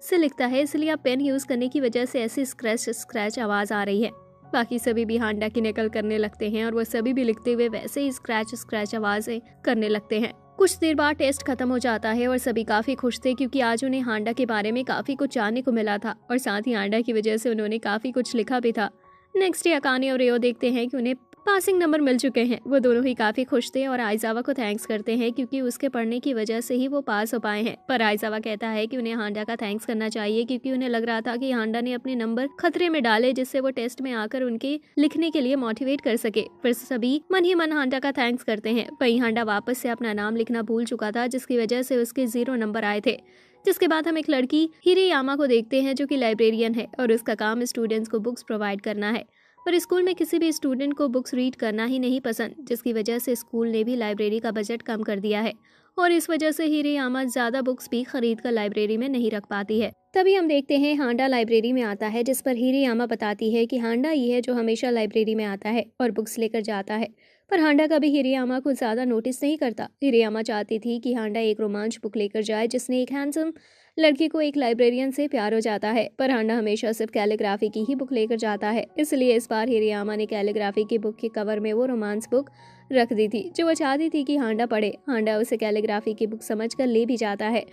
से लिखता है, इसलिए अब पेन यूज करने की वजह से ऐसी स्क्रैच स्क्रैच आवाज आ रही है। बाकी सभी भी हांडा की नकल करने लगते हैं और वो सभी भी लिखते हुए वैसे ही स्क्रैच स्क्रैच आवाजें करने लगते हैं। कुछ देर बाद टेस्ट खत्म हो जाता है और सभी काफी खुश थे, क्योंकि आज उन्हें हांडा के बारे में काफी कुछ जानने को मिला था और साथ ही हांडा की वजह से उन्होंने काफी कुछ लिखा भी था। नेक्स्ट डे अकाने और रेयो देखते हैं कि उन्हें पासिंग नंबर मिल चुके हैं। वो दोनों ही काफी खुश थे और आइजावा को थैंक्स करते हैं, क्योंकि उसके पढ़ने की वजह से ही वो पास हो पाए हैं। पर आइजावा कहता है कि उन्हें हांडा का थैंक्स करना चाहिए, क्योंकि उन्हें लग रहा था कि हांडा ने अपने नंबर खतरे में डाले, जिससे वो टेस्ट में आकर उनके लिखने के लिए मोटिवेट कर सके। फिर सभी मन ही मन हांडा का थैंक्स करते हैं। वहीं हांडा वापस से अपना नाम लिखना भूल चुका था, जिसकी वजह से उसके 0 नंबर आए थे। जिसके बाद हम एक लड़की हिरेयामा को देखते हैं, जो कि लाइब्रेरियन है और उसका काम स्टूडेंट्स को बुक्स प्रोवाइड करना है। पर स्कूल में किसी भी स्टूडेंट को बुक्स रीड करना ही नहीं पसंद, जिसकी वजह से स्कूल ने भी लाइब्रेरी का बजट कम कर दिया है और इस वजह से हिरेयामा ज़्यादा बुक्स भी खरीद कर लाइब्रेरी में नहीं रख पाती है। तभी हम देखते हैं हांडा लाइब्रेरी में आता है, जिस पर हिरेयामा बताती है कि हांडा ही है जो हमेशा लाइब्रेरी में आता है और बुक्स लेकर जाता है। पर हांडा कभी हिरेयामा को ज़्यादा नोटिस नहीं करता। हिरेयामा चाहती थी कि हांडा एक रोमांच बुक लेकर जाए, जिसने एक हैंडसम लड़की को एक लाइब्रेरियन से प्यार हो जाता है। पर हांडा हमेशा सिर्फ कैलीग्राफी की ही बुक लेकर जाता है, इसलिए इस बार हिरेयामा ने कैलीग्राफी की बुक के कवर में वो रोमांस बुक रख दी थी, जो वो चाहती थी कि हांडा पढ़े। हांडा उसे कैलीग्राफी की बुक समझकर ले भी जाता है।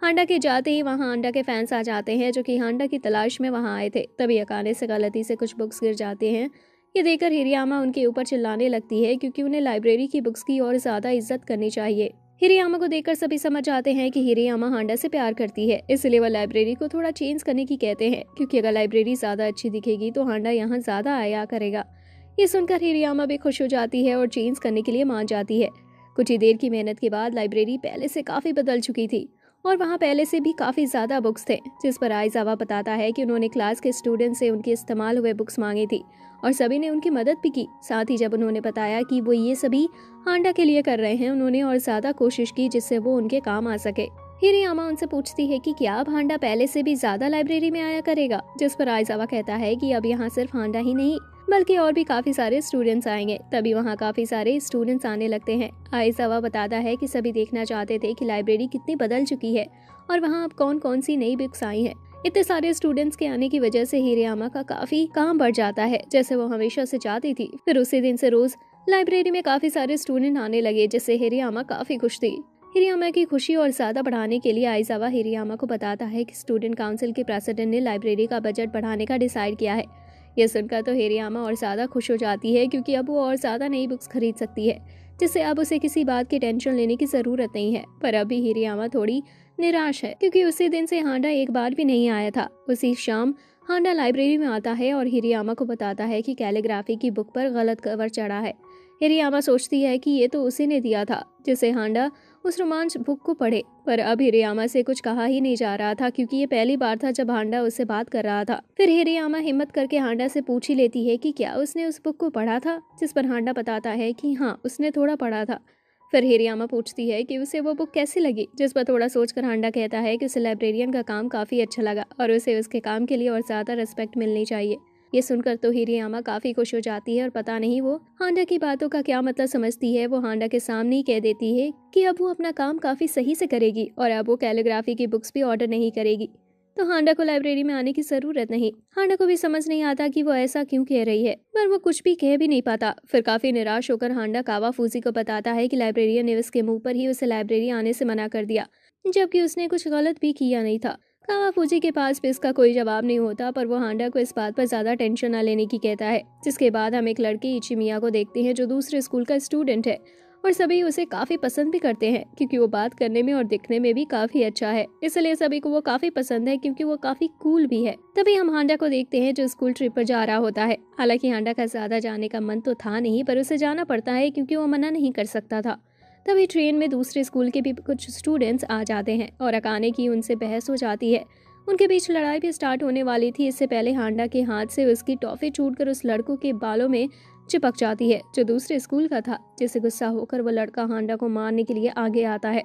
हांडा के जाते ही वहाँ हांडा के फैंस आ जाते हैं, जो कि हांडा की तलाश में वहाँ आए थे। तभी अकाने से गलती से कुछ बुक्स गिर जाते हैं। ये देखकर हिरेयामा उनके ऊपर चिल्लाने लगती है, क्योंकि उन्हें लाइब्रेरी की बुक्स की और ज्यादा इज्जत करनी चाहिए। हिरेयामा को देखकर सभी समझ जाते हैं कि हिरेयामा हांडा से प्यार करती है, इसलिए वह लाइब्रेरी को थोड़ा चेंज करने की कहते हैं, क्योंकि अगर लाइब्रेरी ज्यादा अच्छी दिखेगी तो हांडा यहाँ ज्यादा आया करेगा। ये सुनकर हिरेयामा भी खुश हो जाती है और चेंज करने के लिए मान जाती है। कुछ ही देर की मेहनत के बाद लाइब्रेरी पहले से काफी बदल चुकी थी और वहाँ पहले से भी काफी ज्यादा बुक्स थे, जिस पर आइजावा बताता है कि उन्होंने क्लास के स्टूडेंट से उनके इस्तेमाल हुए बुक्स मांगी थी और सभी ने उनकी मदद भी की। साथ ही जब उन्होंने बताया कि वो ये सभी हांडा के लिए कर रहे हैं, उन्होंने और ज्यादा कोशिश की जिससे वो उनके काम आ सके। हिरेयामा उनसे पूछती है कि क्या अब हांडा पहले से भी ज्यादा लाइब्रेरी में आया करेगा, जिस पर आइजावा कहता है कि अब यहाँ सिर्फ हांडा ही नहीं बल्कि और भी काफी सारे स्टूडेंट्स आएंगे। तभी वहाँ काफी सारे स्टूडेंट्स आने लगते हैं। आइजावा बताता है कि सभी देखना चाहते थे कि लाइब्रेरी कितनी बदल चुकी है और वहाँ अब कौन कौन सी नई बुक्स आई हैं। इतने सारे स्टूडेंट्स के आने की वजह से हिरेयामा का काफी काम बढ़ जाता है, जैसे वो हमेशा से चाहती थी। फिर उसी दिन से रोज लाइब्रेरी में काफी सारे स्टूडेंट आने लगे, जिससे हिरेयामा काफी खुश थी। हिरेयामा की खुशी और ज्यादा बढ़ाने के लिए आइजावा हिरेयामा को बताता है कि स्टूडेंट काउंसिल के प्रेसिडेंट ने लाइब्रेरी का बजट बढ़ाने का डिसाइड किया है। यह सुनकर तो हिरेयामा और ज्यादा खुश हो जाती है, क्योंकि अब वो और ज्यादा नई बुक्स खरीद सकती है, जिससे अब उसे किसी बात की टेंशन लेने की जरूरत नहीं है। पर अभी हिरेयामा थोड़ी निराश है क्योंकि उसी दिन से हांडा एक बार भी नहीं आया था। उसी शाम हांडा लाइब्रेरी में आता है और हिरियामा को बताता है कि कैलीग्राफी की बुक पर गलत कवर चढ़ा है। हिरियामा सोचती है कि ये तो उसी ने दिया था जिसे हांडा उस रोमांच बुक को पढ़े, पर अब हिरियामा से कुछ कहा ही नहीं जा रहा था क्योंकि ये पहली बार था जब हांडा उससे बात कर रहा था। फिर हिरियामा हिम्मत करके हांडा से पूछ ही लेती है कि क्या उसने उस बुक को पढ़ा था, जिस पर हांडा बताता है कि हाँ, उसने थोड़ा पढ़ा था। फिर हिरियामा पूछती है कि उसे वो बुक कैसी लगी, जिस पर थोड़ा सोचकर हांडा कहता है कि उसे लाइब्रेरियन का काम काफी अच्छा लगा और उसे उसके काम के लिए और ज्यादा रिस्पेक्ट मिलनी चाहिए। ये सुनकर तो हिरियामा काफी खुश हो जाती है और पता नहीं वो हांडा की बातों का क्या मतलब समझती है। वो हांडा के सामने ही कह देती है कि अब वो अपना काम काफी सही से करेगी और अब वो कैलीग्राफी की बुक्स भी ऑर्डर नहीं करेगी, तो हांडा को लाइब्रेरी में आने की जरूरत नहीं। हांडा को भी समझ नहीं आता कि वो ऐसा क्यों कह रही है, पर वो कुछ भी कह भी नहीं पाता। फिर काफी निराश होकर हांडा कावाफूजी को बताता है कि लाइब्रेरियन ने उसके मुंह पर ही उसे लाइब्रेरी आने से मना कर दिया, जबकि उसने कुछ गलत भी किया नहीं था। कावाफूजी के पास भी इसका कोई जवाब नहीं होता, पर वो हांडा को इस बात पर ज्यादा टेंशन न लेने की कहता है। जिसके बाद हम एक लड़के इचिमिया को देखते हैं जो दूसरे स्कूल का स्टूडेंट है और सभी उसे काफी पसंद भी करते हैं क्योंकि वो बात करने में और दिखने में भी काफी अच्छा है। इसलिए सभी को वो काफी पसंद है क्योंकि वो काफी कूल भी है। तभी हम हांडा को देखते हैं जो स्कूल ट्रिप पर जा रहा होता है। हालांकि हांडा का ज्यादा जाने का मन तो था नहीं, पर उसे जाना पड़ता है क्योंकि वो मना नहीं कर सकता था। तभी ट्रेन में दूसरे स्कूल के भी कुछ स्टूडेंट्स आ जाते हैं और अकाने की उनसे बहस हो जाती है। उनके बीच लड़ाई भी स्टार्ट होने वाली थी। इससे पहले हांडा के हाथ से उसकी टॉफी छूटकर उस लड़कों के बालों में चिपक जाती है जो दूसरे स्कूल का था, जिससे गुस्सा होकर वो लड़का हांडा को मारने के लिए आगे आता है,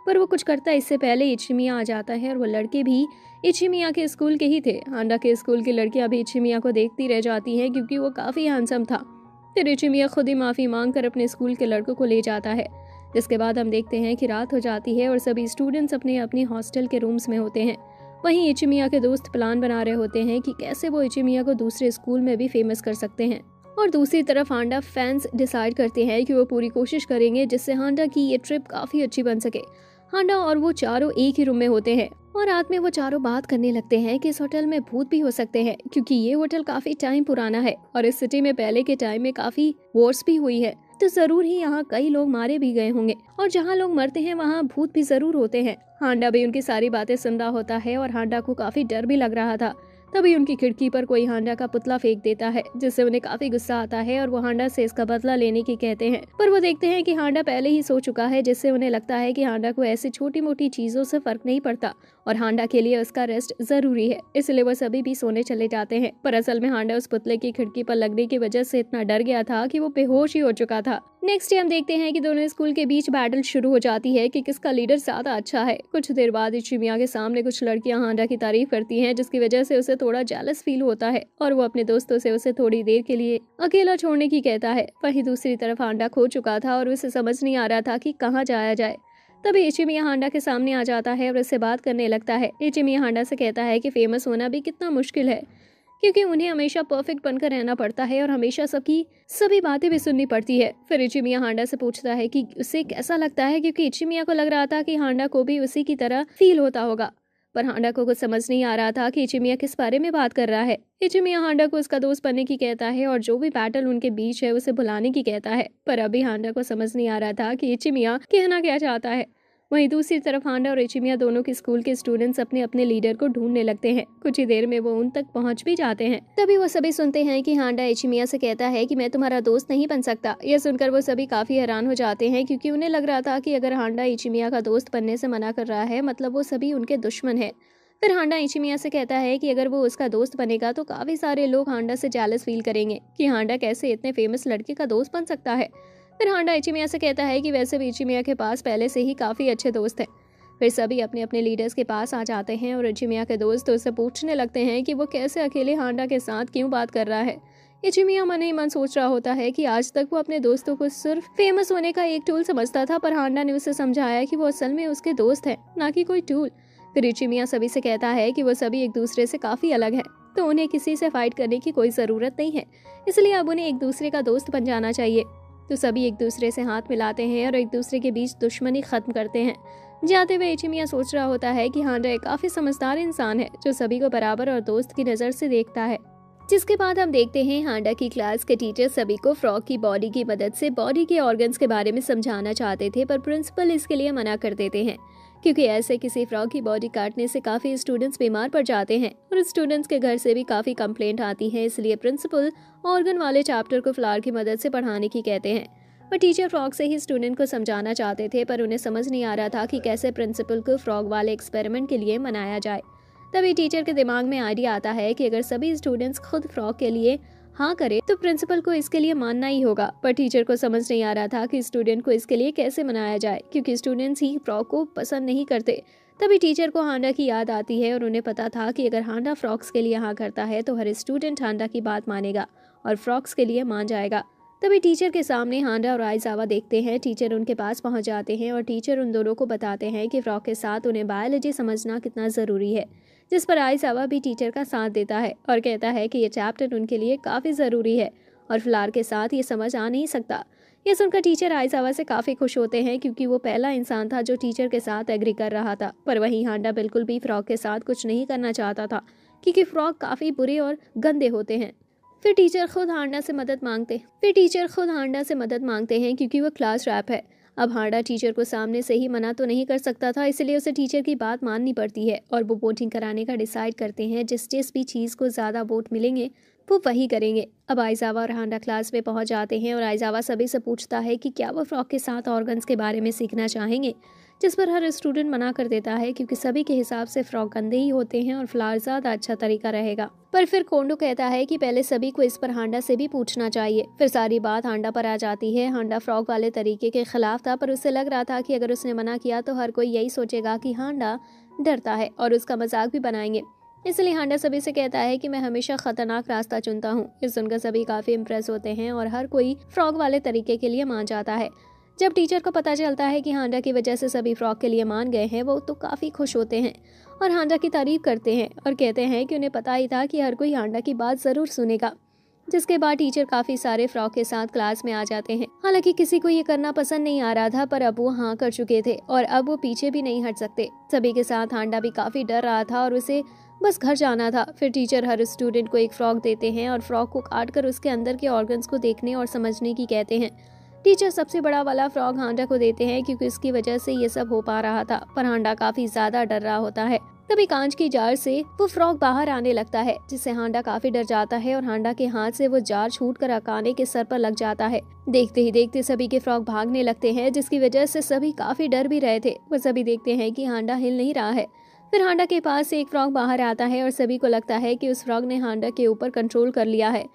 पर वो कुछ करता इससे पहले इचिमिया आ जाता है और वो लड़के भी इचिमिया के स्कूल के ही थे। हांडा के स्कूल की लड़कियां भी इचिमिया को देखती रह जाती हैं क्योंकि वो काफी हैंडसम था। फिर इचिमिया खुद ही माफी मांगकर अपने स्कूल के लड़कों को ले जाता है। जिसके बाद हम देखते हैं कि रात हो जाती है और सभी स्टूडेंट्स अपने अपनी हॉस्टल के रूम्स में होते हैं। वहीं इचिमिया के दोस्त प्लान बना रहे होते हैं कि कैसे वो इचिमिया को दूसरे स्कूल में भी फेमस कर सकते हैं। और दूसरी तरफ हांडा फैंस डिसाइड करते हैं कि वो पूरी कोशिश करेंगे जिससे हांडा की ये ट्रिप काफी अच्छी बन सके। हांडा और वो चारों एक ही रूम में होते हैं और रात में वो चारों बात करने लगते हैं कि इस होटल में भूत भी हो सकते हैं क्योंकि ये होटल काफी टाइम पुराना है और इस सिटी में पहले के टाइम में काफी वॉर्स भी हुई है, तो जरूर ही यहाँ कई लोग मारे भी गए होंगे और जहाँ लोग मरते हैं वहाँ भूत भी जरूर होते हैं। हांडा भी उनकी सारी बातें सुन रहा होता है और हांडा को काफी डर भी लग रहा था। तभी उनकी खिड़की पर कोई हांडा का पुतला फेंक देता है जिससे उन्हें काफी गुस्सा आता है और वो हांडा से इसका बदला लेने की कहते हैं, पर वो देखते हैं कि हांडा पहले ही सो चुका है, जिससे उन्हें लगता है कि हांडा को ऐसी छोटी मोटी चीजों से फर्क नहीं पड़ता और हांडा के लिए उसका रेस्ट जरूरी है, इसलिए वो सभी भी सोने चले जाते हैं। पर असल में हांडा उस पुतले की खिड़की पर लगने की वजह से इतना डर गया था कि वो बेहोश ही हो चुका था। नेक्स्ट डे हम देखते हैं कि दोनों स्कूल के बीच बैटल शुरू हो जाती है कि किसका लीडर ज्यादा अच्छा है। कुछ देर बाद इचिमिया के सामने कुछ लड़कियां हांडा की तारीफ करती हैं, जिसकी वजह से उसे थोड़ा जेलस फील होता है और वो अपने दोस्तों से उसे थोड़ी देर के लिए अकेला छोड़ने की कहता है। वहीं दूसरी तरफ हांडा खो चुका था और उसे समझ नहीं आ रहा था कि कहाँ जाया जाए। तभी इचिमिया हांडा के सामने आ जाता है और उससे बात करने लगता है। इचिमिया हांडा से कहता है कि फेमस होना भी कितना मुश्किल है क्योंकि उन्हें हमेशा परफेक्ट बनकर रहना पड़ता है और हमेशा सबकी सभी बातें भी सुननी पड़ती है। फिर इचिमिया हांडा से पूछता है कि उसे कैसा लगता है, क्योंकि इचिमिया को लग रहा था कि हांडा को भी उसी की तरह फील होता होगा, पर हांडा को कुछ समझ नहीं आ रहा था कि इचिमिया किस बारे में बात कर रहा है। इचिमिया हांडा को उसका दोस्त बनने की कहता है और जो भी बैटल उनके बीच है उसे भुलाने की कहता है, पर अभी हांडा को समझ नहीं आ रहा था कि इचिमिया कहना क्या चाहता है। वहीं दूसरी तरफ हांडा और इचिमिया दोनों के स्कूल के स्टूडेंट्स अपने अपने लीडर को ढूंढने लगते हैं। कुछ ही देर में वो उन तक पहुंच भी जाते हैं। तभी वो सभी सुनते हैं कि हांडा इचिमिया से कहता है कि मैं तुम्हारा दोस्त नहीं बन सकता। यह सुनकर वो सभी काफी हैरान हो जाते हैं क्योंकि उन्हें लग रहा था कि अगर हांडा इचिमिया का दोस्त बनने से मना कर रहा है मतलब वो सभी उनके दुश्मन है। फिर हांडा इचिमिया से कहता है कि अगर वो उसका दोस्त बनेगा तो काफी सारे लोग हांडा से जेलस फील करेंगे कि हांडा कैसे इतने फेमस लड़के का दोस्त बन सकता है। फिर हांडा इचिमिया से कहता है कि वैसे भी इचिमिया के पास पहले से ही काफी अच्छे दोस्त हैं। फिर सभी अपने अपने लीडर्स के पास आ जाते हैं और इचिमिया के दोस्त उससे पूछने लगते हैं कि वो कैसे अकेले हांडा के साथ क्यों बात कर रहा है। इचिमिया मन ही मन सोच रहा होता है कि आज तक वो अपने दोस्तों को सिर्फ फेमस होने का एक टूल समझता था, पर हांडा ने उसे समझाया कि वो असल में उसके दोस्त हैं, ना कि कोई टूल। फिर इचिमिया सभी से कहता है कि वो सभी एक दूसरे से काफी अलग हैं, तो उन्हें किसी से फाइट करने की कोई जरूरत नहीं है, इसलिए अब उन्हें एक दूसरे का दोस्त बन जाना चाहिए। तो सभी एक दूसरे से हाथ मिलाते हैं और एक दूसरे के बीच दुश्मनी खत्म करते हैं। जाते हुए इचिमिया सोच रहा होता है कि हांडा एक काफी समझदार इंसान है जो सभी को बराबर और दोस्त की नजर से देखता है। जिसके बाद हम देखते हैं हांडा की क्लास के टीचर सभी को फ्रॉग की बॉडी की मदद से बॉडी के ऑर्गन्स के बारे में समझाना चाहते थे, पर प्रिंसिपल इसके लिए मना कर देते हैं क्योंकि ऐसे किसी फ्रॉग की बॉडी काटने से काफी स्टूडेंट्स बीमार पड़ जाते हैं और स्टूडेंट्स के घर से भी काफी कंप्लेंट आती है। इसलिए प्रिंसिपल ऑर्गन वाले चैप्टर को फ्लावर की मदद से पढ़ाने की कहते हैं। पर टीचर फ्रॉग से ही स्टूडेंट को समझाना चाहते थे, पर उन्हें समझ नहीं आ रहा था कि कैसे प्रिंसिपल को फ्रॉग वाले एक्सपेरिमेंट के लिए मनाया जाए। तभी टीचर के दिमाग में आइडिया आता है कि अगर सभी स्टूडेंट्स खुद फ्रॉग के लिए हाँ करे तो प्रिंसिपल को इसके लिए मानना ही होगा। पर टीचर को समझ नहीं आ रहा था कि स्टूडेंट को इसके लिए कैसे मनाया जाए, क्योंकि स्टूडेंट्स ही फ्रॉग को पसंद नहीं करते। तभी टीचर को हांडा की याद आती है और उन्हें पता था कि अगर हांडा फ्रॉक्स के लिए हाँ करता है तो हर स्टूडेंट हांडा की बात मानेगा और फ्रॉक्स के लिए मान जाएगा। तभी टीचर के सामने हांडा और आइजावा देखते हैं। टीचर उनके पास पहुंच जाते हैं और टीचर उन दोनों को बताते हैं कि फ्रॉग के साथ उन्हें बायोलॉजी समझना कितना ज़रूरी है, जिस पर आइजावा भी टीचर का साथ देता है और कहता है कि ये चैप्टर उनके लिए काफ़ी ज़रूरी है और फ्लावर के साथ ये समझ आ नहीं सकता। ये सुनकर टीचर आइजावा से काफ़ी खुश होते हैं, क्योंकि वो पहला इंसान था जो टीचर के साथ एग्री कर रहा था। पर वहीं हांडा बिल्कुल भी फ्रॉग के साथ कुछ नहीं करना चाहता था, क्योंकि फ्रॉग काफ़ी बुरे और गंदे होते हैं। फिर टीचर खुद हांडा से मदद मांगते हैं क्योंकि वो क्लास रैप है। अब हांडा टीचर को सामने से ही मना तो नहीं कर सकता था, इसलिए उसे टीचर की बात माननी पड़ती है और वो वोटिंग कराने का डिसाइड करते हैं। जिस भी चीज़ को ज़्यादा वोट मिलेंगे वो वही करेंगे। अब आइजावा और हांडा क्लास में पहुंच जाते हैं और आइजावा सभी से पूछता है कि क्या वो फ्रॉग के साथ ऑर्गन्स के बारे में सीखना चाहेंगे, जिस पर हर स्टूडेंट मना कर देता है, क्योंकि सभी के हिसाब से फ्रॉग गंदे ही होते हैं और फ्लावर ज़्यादा अच्छा तरीका रहेगा। पर फिर कोंडो कहता है कि पहले सभी को इस पर हांडा से भी पूछना चाहिए। फिर सारी बात हांडा पर आ जाती है। हांडा फ्रॉग वाले तरीके के खिलाफ था, पर उसे लग रहा था कि अगर उसने मना किया तो हर कोई यही सोचेगा कि हांडा डरता है और उसका मजाक भी बनाएंगे। इसलिए हांडा सभी से कहता है कि मैं हमेशा खतरनाक रास्ता चुनता हूँ। इस सुनकर सभी काफी इम्प्रेस होते हैं और हर कोई फ्रॉग वाले तरीके के लिए मान जाता है। जब टीचर को पता चलता है कि हांडा की वजह से सभी फ्रॉग के लिए मान गए हैं, वो तो काफी खुश होते हैं और हांडा की तारीफ करते हैं और कहते हैं कि उन्हें पता ही था कि हर कोई हांडा की बात जरूर सुनेगा। जिसके बाद टीचर काफी सारे फ्रॉग के साथ क्लास में आ जाते हैं। हालांकि किसी को ये करना पसंद नहीं आ रहा था, पर अब वो हाँ कर चुके थे और अब वो पीछे भी नहीं हट सकते। सभी के साथ हांडा भी काफी डर रहा था और उसे बस घर जाना था। फिर टीचर हर स्टूडेंट को एक फ्रॉग देते हैं और फ्रॉग को काट कर उसके अंदर के ऑर्गन्स को देखने और समझने की कहते हैं। टीचर सबसे बड़ा वाला फ्रॉग हांडा को देते हैं, क्योंकि उसकी वजह से ये सब हो पा रहा था। पर हांडा काफी ज्यादा डर रहा होता है। तभी कांच की जार से वो फ्रॉग बाहर आने लगता है, जिससे हांडा काफी डर जाता है और हांडा के हाथ से वो जार छूटकर अकाने के सर पर लग जाता है। देखते ही देखते सभी के फ्रॉग भागने लगते हैं, जिसकी वजह से सभी काफी डर भी रहे थे। वो सभी देखते हैं कि हांडा हिल नहीं रहा है। फिर हांडा के पास से एक फ्रॉग बाहर आता है और सभी को लगता है कि उस फ्रॉग ने हांडा के ऊपर कंट्रोल कर लिया है।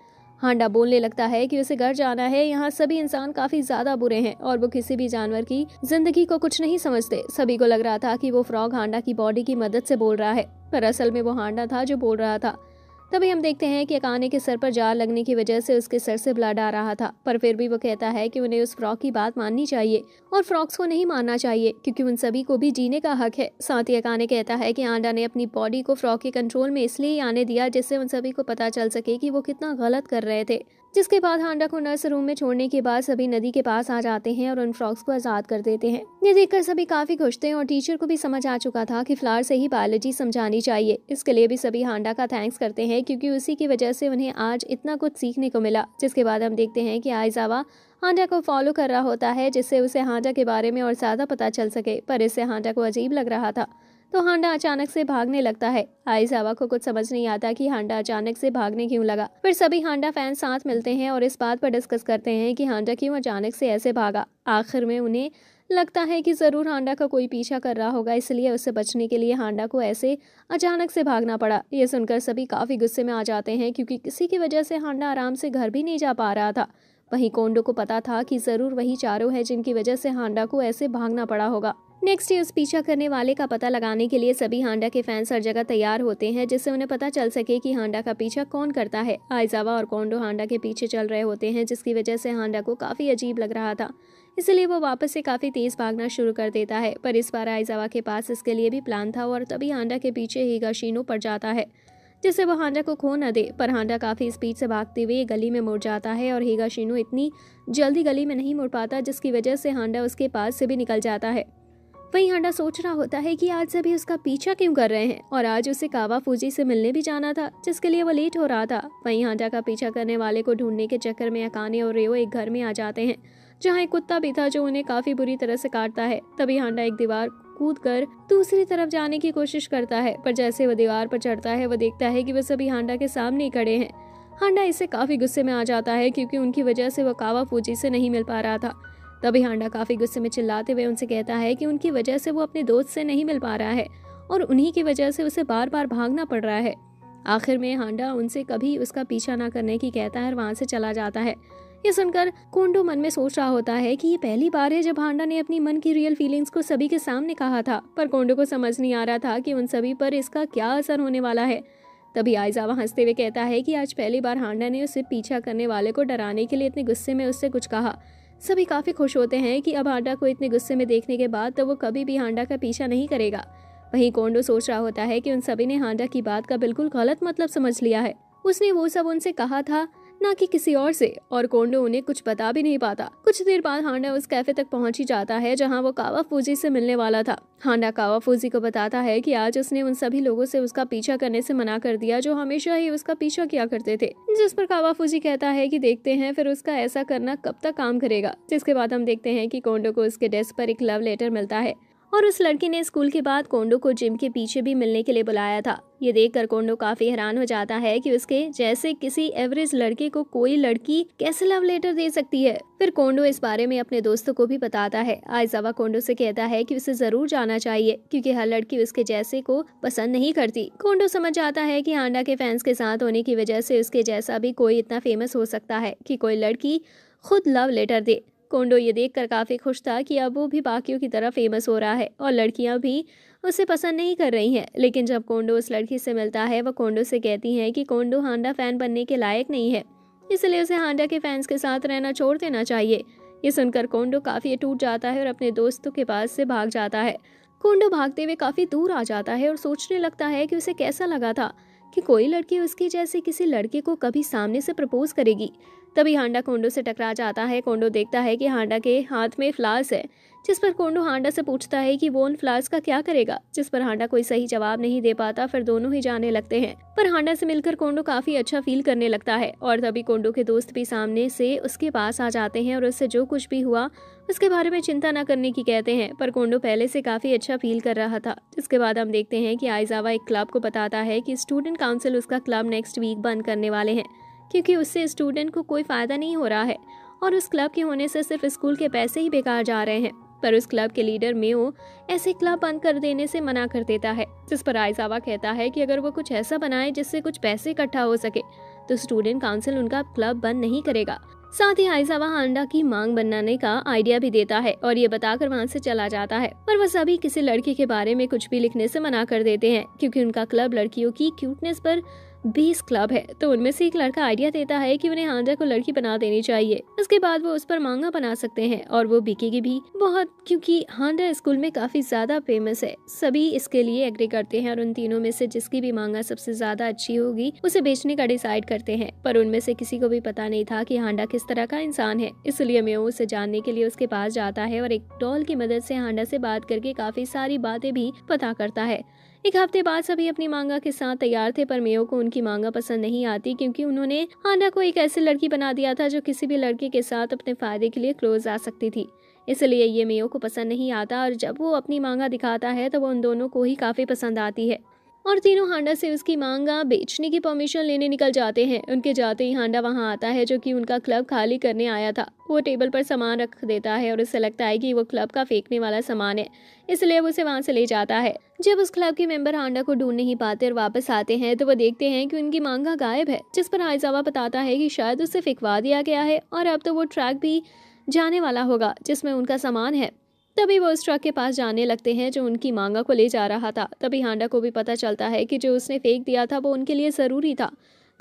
हांडा बोलने लगता है कि उसे घर जाना है, यहाँ सभी इंसान काफी ज्यादा बुरे हैं और वो किसी भी जानवर की जिंदगी को कुछ नहीं समझते। सभी को लग रहा था कि वो फ्रॉग हांडा की बॉडी की मदद से बोल रहा है, पर असल में वो हांडा था जो बोल रहा था। तभी हम देखते हैं कि अकाने के सर पर जार लगने की वजह से उसके सर से ब्लड आ रहा था, पर फिर भी वो कहता है कि उन्हें उस फ्रॉग की बात माननी चाहिए और फ्रॉग्स को नहीं मानना चाहिए, क्योंकि उन सभी को भी जीने का हक है। साथ ही अकाने कहता है कि हांडा ने अपनी बॉडी को फ्रॉग के कंट्रोल में इसलिए आने दिया जिससे उन सभी को पता चल सके कि वो कितना गलत कर रहे थे। जिसके बाद हांडा को नर्स रूम में छोड़ने के बाद सभी नदी के पास आ जाते हैं और उन फ्रॉग्स को आजाद कर देते हैं। ये देखकर सभी काफी खुश थे और टीचर को भी समझ आ चुका था कि फ्लावर से ही बायोलॉजी समझानी चाहिए। इसके लिए भी सभी हांडा का थैंक्स करते हैं, क्योंकि उसी की वजह से उन्हें आज इतना कुछ सीखने को मिला। जिसके बाद हम देखते हैं कि आइजावा हांडा को फॉलो कर रहा होता है, जिससे उसे हांडा के बारे में और ज्यादा पता चल सके। पर इससे हांडा को अजीब लग रहा था, तो हांडा अचानक से भागने लगता है। आइजावा को कुछ समझ नहीं आता कि हांडा अचानक से भागने क्यों लगा। फिर सभी हांडा फैन साथ मिलते हैं और इस बात पर डिस्कस करते हैं कि हांडा क्यों अचानक से ऐसे भागा। आखिर में उन्हें लगता है कि जरूर हांडा का कोई पीछा कर रहा होगा, इसलिए उससे बचने के लिए हांडा को ऐसे अचानक से भागना पड़ा। ये सुनकर सभी काफी गुस्से में आ जाते हैं, क्योंकि किसी की वजह से हांडा आराम से घर भी नहीं जा पा रहा था। वहीं कोंडो को पता था कि जरूर वही चारों है जिनकी वजह से हांडा को ऐसे भागना पड़ा होगा। नेक्स्ट डे उस पीछा करने वाले का पता लगाने के लिए सभी हांडा के फैंस हर जगह तैयार होते हैं, जिससे उन्हें पता चल सके कि हांडा का पीछा कौन करता है। आइजावा और कोंडो हांडा के पीछे चल रहे होते हैं, जिसकी वजह से हांडा को काफी अजीब लग रहा था, इसलिए वो वापस से काफी तेज भागना शुरू कर देता है। पर इस बार आइजावा के पास इसके लिए भी प्लान था और तभी हांडा के पीछे हिगाशिनो पड़ जाता है, जिससे वो हांडा को खो न दे। पर हांडा काफी स्पीड से भागते हुए गली में मुड़ जाता है और हिगाशिनो इतनी जल्दी गली में नहीं मुड़ पाता, जिसकी वजह से हांडा उसके पास से भी निकल जाता है। वहीं हांडा सोच रहा होता है कि आज सभी उसका पीछा क्यों कर रहे हैं और आज उसे कावा फूजी से मिलने भी जाना था, जिसके लिए वो लेट हो रहा था। वहीं हांडा का पीछा करने वाले को ढूंढने के चक्कर में अकाने और रेओ एक घर में आ जाते हैं, जहाँ एक कुत्ता भी था जो उन्हें काफी बुरी तरह से काटता है। तभी हांडा एक दीवार कूदकर दूसरी तरफ जाने की कोशिश करता है, पर जैसे वो दीवार पर चढ़ता है वो देखता है कि वो सभी हांडा के सामने ही खड़े हैं। हांडा इससे काफी गुस्से में आ जाता है क्योंकि उनकी वजह से वो कावाफूजी से नहीं मिल पा रहा था। तभी हांडा काफी गुस्से में चिल्लाते हुए उनसे कहता है कि उनकी वजह से वो अपने दोस्त से नहीं मिल पा रहा है और उन्हीं की वजह से उसे बार बार भागना पड़ रहा है। आखिर में हांडा उनसे कभी उसका पीछा न करने की कहता है और वहां से चला जाता है। ये सुनकर कोंडो मन में सोच रहा होता है कि ये पहली बार है जब हांडा ने अपनी मन की रियल फीलिंग्स को सभी के सामने कहा था, पर कोंडो को समझ नहीं आ रहा था कि उन सभी पर इसका क्या असर होने वाला है। तभी आइजावा हंसते हुए कहता है कि आज पहली बार हांडा ने उसे पीछा करने वाले को डराने के लिए इतने गुस्से में उससे कुछ कहा। सभी काफी खुश होते हैं कि अब हांडा को इतने गुस्से में देखने के बाद तो वो कभी भी हांडा का पीछा नहीं करेगा। वहीं कोंडो सोच रहा होता है कि उन सभी ने हांडा की बात का बिल्कुल गलत मतलब समझ लिया है। उसने वो सब उनसे कहा था, ना कि किसी और से, और कोंडो उन्हें कुछ बता भी नहीं पाता। कुछ देर बाद हांडा उस कैफे तक पहुंच ही जाता है जहां वो कावाफूजी से मिलने वाला था। हांडा कावाफूजी को बताता है कि आज उसने उन सभी लोगों से उसका पीछा करने से मना कर दिया जो हमेशा ही उसका पीछा किया करते थे। जिस पर कावाफूजी कहता है कि देखते हैं फिर उसका ऐसा करना कब तक काम करेगा। जिसके बाद हम देखते हैं कि कोंडो को उसके डेस्क पर एक लव लेटर मिलता है और उस लड़की ने स्कूल के बाद कोंडो को जिम के पीछे भी मिलने के लिए बुलाया था। ये देखकर कोंडो काफी हैरान हो जाता है कि उसके जैसे किसी एवरेज लड़के को कोई लड़की कैसे लव लेटर दे सकती है। फिर कोंडो इस बारे में अपने दोस्तों को भी बताता है। आइजावा कोंडो से कहता है कि उसे जरूर जाना चाहिए क्योंकि हर लड़की उसके जैसे को पसंद नहीं करती। कोंडो समझ जाता है कि हांडा के फैंस के साथ होने की वजह से उसके जैसा भी कोई इतना फेमस हो सकता है कि कोई लड़की खुद लव लेटर दे। कोंडो ये देखकर काफी खुश था कि अब वो भी बाकियों की तरह फेमस हो रहा है और लड़कियां भी उसे पसंद नहीं कर रही हैं। लेकिन जब कोंडो उस लड़की से मिलता है वह कोंडो से कहती है कि कोंडो हांडा फैन बनने के लायक नहीं है, इसलिए उसे हांडा के फैंस के साथ रहना छोड़ देना चाहिए। ये सुनकर कोंडो काफी टूट जाता है और अपने दोस्तों के पास से भाग जाता है। कोंडो भागते हुए काफी दूर आ जाता है और सोचने लगता है कि उसे कैसा लगा था कि कोई लड़की उसके जैसे किसी लड़के को कभी सामने से प्रपोज करेगी। तभी हांडा कोंडो से टकरा जाता है। कोंडो देखता है कि हांडा के हाथ में फ्लावर्स है, जिस पर कोंडो हांडा से पूछता है कि वो उन फ्लावर्स का क्या करेगा, जिस पर हांडा कोई सही जवाब नहीं दे पाता। फिर दोनों ही जाने लगते हैं, पर हांडा से मिलकर कोंडो काफी अच्छा फील करने लगता है। और तभी कोंडो के दोस्त भी सामने से उसके पास आ जाते हैं और उससे जो कुछ भी हुआ उसके बारे में चिंता न करने की कहते हैं। पर कोंडो पहले से काफी अच्छा फील कर रहा था। जिसके बाद हम देखते हैं कि आइजावा एक क्लब को बताता है कि स्टूडेंट काउंसिल उसका क्लब नेक्स्ट वीक बंद करने वाले हैं क्योंकि उससे स्टूडेंट को कोई फायदा नहीं हो रहा है और उस क्लब के होने से सिर्फ स्कूल के पैसे ही बेकार जा रहे हैं। पर उस क्लब के लीडर मेओ ऐसे क्लब बंद कर देने से मना कर देता है। जिस पर आइजावा कहता है कि अगर वो कुछ ऐसा बनाए जिससे कुछ पैसे इकट्ठा हो सके तो स्टूडेंट काउंसिल उनका क्लब बंद नहीं करेगा। साथ ही आइजावा हांडा की मांग बनाने का आइडिया भी देता है और ये बताकर वहाँ से चला जाता है। पर वह सभी किसी लड़की के बारे में कुछ भी लिखने से मना कर देते हैं क्योंकि उनका क्लब लड़कियों की क्यूटनेस पर 20 क्लब है। तो उनमें से एक लड़का आइडिया देता है कि उन्हें हांडा को लड़की बना देनी चाहिए। उसके बाद वो उस पर मांगा बना सकते हैं और वो बिकेगी भी बहुत क्योंकि हांडा स्कूल में काफी ज्यादा फेमस है। सभी इसके लिए एग्री करते हैं और उन तीनों में से जिसकी भी मांगा सबसे ज्यादा अच्छी होगी उसे बेचने का डिसाइड करते हैं। पर उनमें से किसी को भी पता नहीं था कि हांडा किस तरह का इंसान है, इसलिए मेओ उसे जानने के लिए उसके पास जाता है और एक डॉल की मदद से हांडा से बात करके काफी सारी बातें भी पता करता है। एक हफ्ते बाद सभी अपनी मांगा के साथ तैयार थे, पर मेओ को उनकी मांगा पसंद नहीं आती क्योंकि उन्होंने हांडा को एक ऐसी लड़की बना दिया था जो किसी भी लड़के के साथ अपने फायदे के लिए क्लोज आ सकती थी। इसलिए ये मेओ को पसंद नहीं आता और जब वो अपनी मांगा दिखाता है तो वो उन दोनों को ही काफी पसंद आती है और तीनों हांडा से उसकी मांगा बेचने की परमिशन लेने निकल जाते हैं। उनके जाते ही हांडा वहां आता है जो कि उनका क्लब खाली करने आया था। वो टेबल पर सामान रख देता है और उसे लगता है कि वो क्लब का फेंकने वाला सामान है, इसलिए वो उसे वहां से ले जाता है। जब उस क्लब के मेंबर हांडा को ढूंढ नहीं पाते और वापस आते हैं तो वो देखते हैं कि उनकी मांगा गायब है, जिस पर आइजावा बताता है कि शायद उसे फेंकवा दिया गया है और अब तो वो ट्रक भी जाने वाला होगा जिसमें उनका सामान है। तभी वो उस ट्रक के पास जाने लगते हैं जो उनकी मांगा को ले जा रहा था। तभी हांडा को भी पता चलता है कि जो उसने फेंक दिया था वो उनके लिए जरूरी था।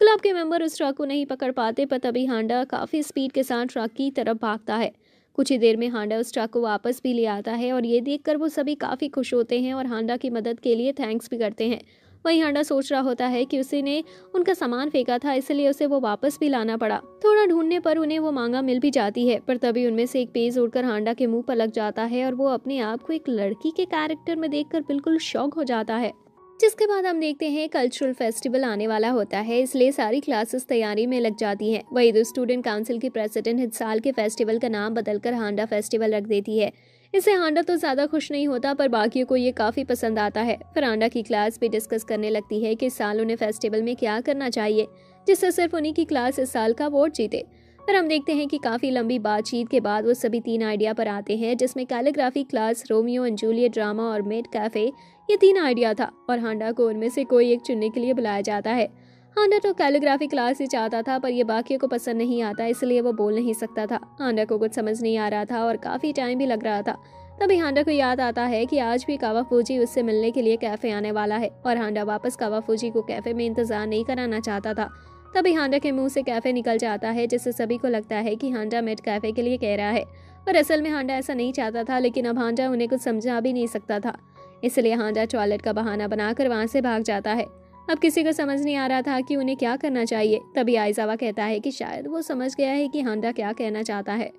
क्लब के मेंबर उस ट्रक को नहीं पकड़ पाते, पर तभी हांडा काफी स्पीड के साथ ट्रक की तरफ भागता है। कुछ ही देर में हांडा उस ट्रक को वापस भी ले आता है और ये देखकर वो सभी काफी खुश होते हैं और हांडा की मदद के लिए थैंक्स भी करते हैं। वहीं हांडा सोच रहा होता है कि उसी ने उनका सामान फेंका था, इसलिए उसे वो वापस भी लाना पड़ा। थोड़ा ढूंढने पर उन्हें वो मांगा मिल भी जाती है, पर तभी उनमें से एक पेज उड़कर हांडा के मुंह पर लग जाता है और वो अपने आप को एक लड़की के कैरेक्टर में देखकर बिल्कुल शॉक हो जाता है। जिसके बाद हम देखते हैं कल्चरल फेस्टिवल आने वाला होता है, इसलिए सारी क्लासेस तैयारी में लग जाती हैं। वही तो स्टूडेंट काउंसिल की प्रेसिडेंट इस साल के फेस्टिवल का नाम बदलकर हांडा फेस्टिवल रख देती है। इससे हांडा तो ज्यादा खुश नहीं होता, पर बाकियों को ये काफी पसंद आता है। फिर हांडा की क्लास भी डिस्कस करने लगती है कि इस साल उन्हें फेस्टिवल में क्या करना चाहिए जिससे सिर्फ उन्हीं की क्लास इस साल का अवार्ड जीते। पर हम देखते हैं कि काफी लंबी बातचीत के बाद वो सभी 3 आइडिया पर आते हैं, जिसमें calligraphy class, Romeo and Juliet drama और मेड कैफे, ये 3 आइडिया था और हांडा को उनमें से कोई एक चुनने के लिए बुलाया जाता है। हांडा तो कैलीग्राफी क्लास ही चाहता था, पर ये बाकियों को पसंद नहीं आता, इसलिए वो बोल नहीं सकता था। हांडा को कुछ समझ नहीं आ रहा था और काफी टाइम भी लग रहा था। तभी हांडा को याद आता है कि आज भी कावाफूजी उससे मिलने के लिए कैफे आने वाला है और हांडा वापस कावाफूजी को कैफे में इंतजार नहीं कराना चाहता था। तभी हांडा के मुंह से कैफे निकल जाता है, जिससे सभी को लगता है कि हांडा मेड कैफे के लिए कह रहा है, पर असल में हांडा ऐसा नहीं चाहता था। लेकिन अब हांडा उन्हें कुछ समझा भी नहीं सकता था, इसलिए हांडा टॉयलेट का बहाना बनाकर वहां से भाग जाता है। अब किसी को समझ नहीं आ रहा था कि उन्हें क्या करना चाहिए। तभी आइजावा कहता है कि शायद वो समझ गया है कि हांडा क्या कहना चाहता है।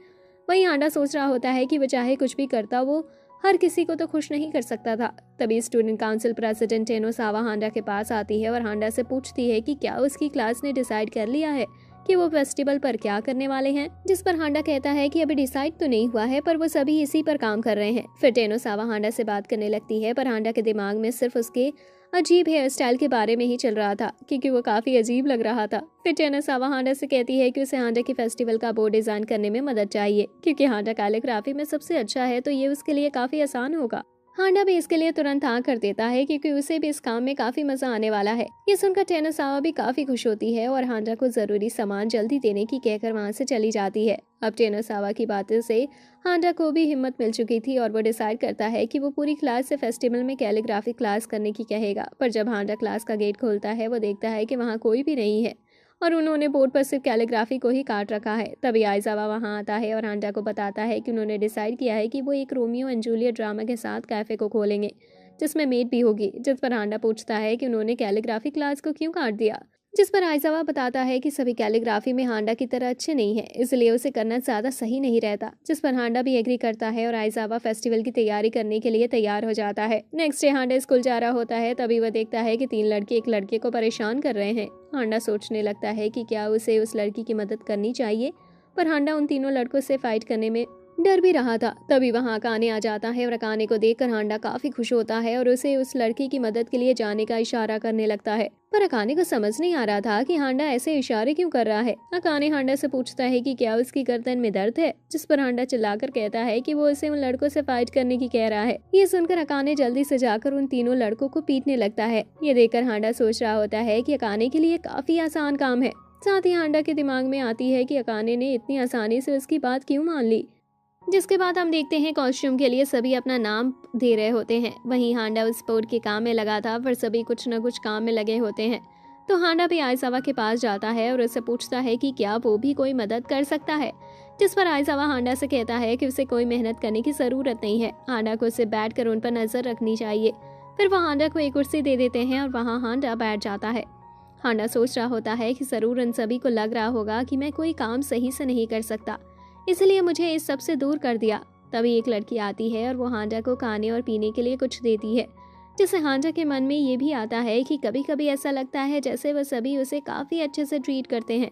वहीं हांडा सोच रहा होता है कि वो चाहे कुछ भी करता, वो हर किसी को तो खुश नहीं कर सकता था। तभी स्टूडेंट काउंसिल प्रेसिडेंट टेनोसावा हांडा के पास आती है और हांडा से पूछती है कि क्या उसकी क्लास ने डिसाइड कर लिया है कि वो फेस्टिवल पर क्या करने वाले हैं। जिस पर हांडा कहता है कि अभी डिसाइड तो नहीं हुआ है, पर वो सभी इसी पर काम कर रहे हैं। फिर टेनोसावा हांडा से बात करने लगती है, पर हांडा के दिमाग में सिर्फ उसके अजीब हेयर स्टाइल के बारे में ही चल रहा था, क्योंकि वो काफी अजीब लग रहा था। फिर टेनोसावा हांडा से कहती है कि उसे हांडा के फेस्टिवल का बोर्ड डिजाइन करने में मदद चाहिए, क्योंकि हांडा कैलीग्राफी में सबसे अच्छा है, तो ये उसके लिए काफी आसान होगा। हांडा भी इसके लिए तुरंत हाँ कर देता है, क्योंकि उसे भी इस काम में काफी मजा आने वाला है। ये सुनकर टेनोसावा भी काफी खुश होती है और हांडा को जरूरी सामान जल्दी देने की कहकर वहां से चली जाती है। अब टेनोसावा की बातों से हांडा को भी हिम्मत मिल चुकी थी और वो डिसाइड करता है कि वो पूरी क्लास से फेस्टिवल में कैलीग्राफी क्लास करने की कहेगा। पर जब हांडा क्लास का गेट खोलता है, वो देखता है कि वहाँ कोई भी नहीं है और उन्होंने बोर्ड पर सिर्फ कैलीग्राफी को ही काट रखा है। तभी आइजावा वहां आता है और हांडा को बताता है कि उन्होंने डिसाइड किया है कि वो एक रोमियो एंड जूलियट ड्रामा के साथ कैफे को खोलेंगे, जिसमें मेड भी होगी। जिस पर हांडा पूछता है कि उन्होंने कैलीग्राफी क्लास को क्यों काट दिया, जिस पर आइजावा बताता है कि सभी कैलीग्राफी में हांडा की तरह अच्छे नहीं है, इसलिए उसे करना ज्यादा सही नहीं रहता। जिस पर हांडा भी एग्री करता है और आइजावा फेस्टिवल की तैयारी करने के लिए तैयार हो जाता है। नेक्स्ट डे हांडा स्कूल जा रहा होता है, तभी वह देखता है कि 3 लड़के एक लड़के को परेशान कर रहे हैं। हांडा सोचने लगता है कि क्या उसे उस लड़की की मदद करनी चाहिए, पर हांडा उन तीनों लड़कों से फाइट करने में डर भी रहा था। तभी वहां अकाने आ जाता है और अकाने को देखकर हांडा काफी खुश होता है और उसे उस लड़की की मदद के लिए जाने का इशारा करने लगता है। पर अकाने को समझ नहीं आ रहा था कि हांडा ऐसे इशारे क्यों कर रहा है। अकाने हांडा से पूछता है कि क्या उसकी गर्दन में दर्द है, जिस पर हांडा चिल्लाकर कहता है कि वो उसे उन लड़कों से फाइट करने की कह रहा है। ये सुनकर अकाने जल्दी से जाकर उन तीनों लड़कों को पीटने लगता है। ये देखकर हांडा सोच रहा होता है कि अकाने के लिए काफी आसान काम है। साथ ही हांडा के दिमाग में आती है कि अकाने ने इतनी आसानी से उसकी बात क्यों मान ली। जिसके बाद हम देखते हैं कॉस्ट्यूम के लिए सभी अपना नाम दे रहे होते हैं। वहीं हांडा उस बोर्ड के काम में लगा था, पर सभी कुछ न कुछ काम में लगे होते हैं। तो हांडा भी आइजावा के पास जाता है और उससे पूछता है कि क्या वो भी कोई मदद कर सकता है। जिस पर आइजावा हांडा से कहता है कि उसे कोई मेहनत करने की जरूरत नहीं है, हांडा को उसे बैठकर उन पर नजर रखनी चाहिए। फिर वो हांडा को एक कुर्सी दे देते हैं और वहाँ हांडा बैठ जाता है। हांडा सोच रहा होता है कि जरूर इन सभी को लग रहा होगा कि मैं कोई काम सही से नहीं कर सकता, इसलिए मुझे इस सब से दूर कर दिया। तभी एक लड़की आती है और वो हांडा को खाने और पीने के लिए कुछ देती है, जिससे हांडा के मन में ये भी आता है कि कभी कभी ऐसा लगता है जैसे वह सभी उसे काफ़ी अच्छे से ट्रीट करते हैं।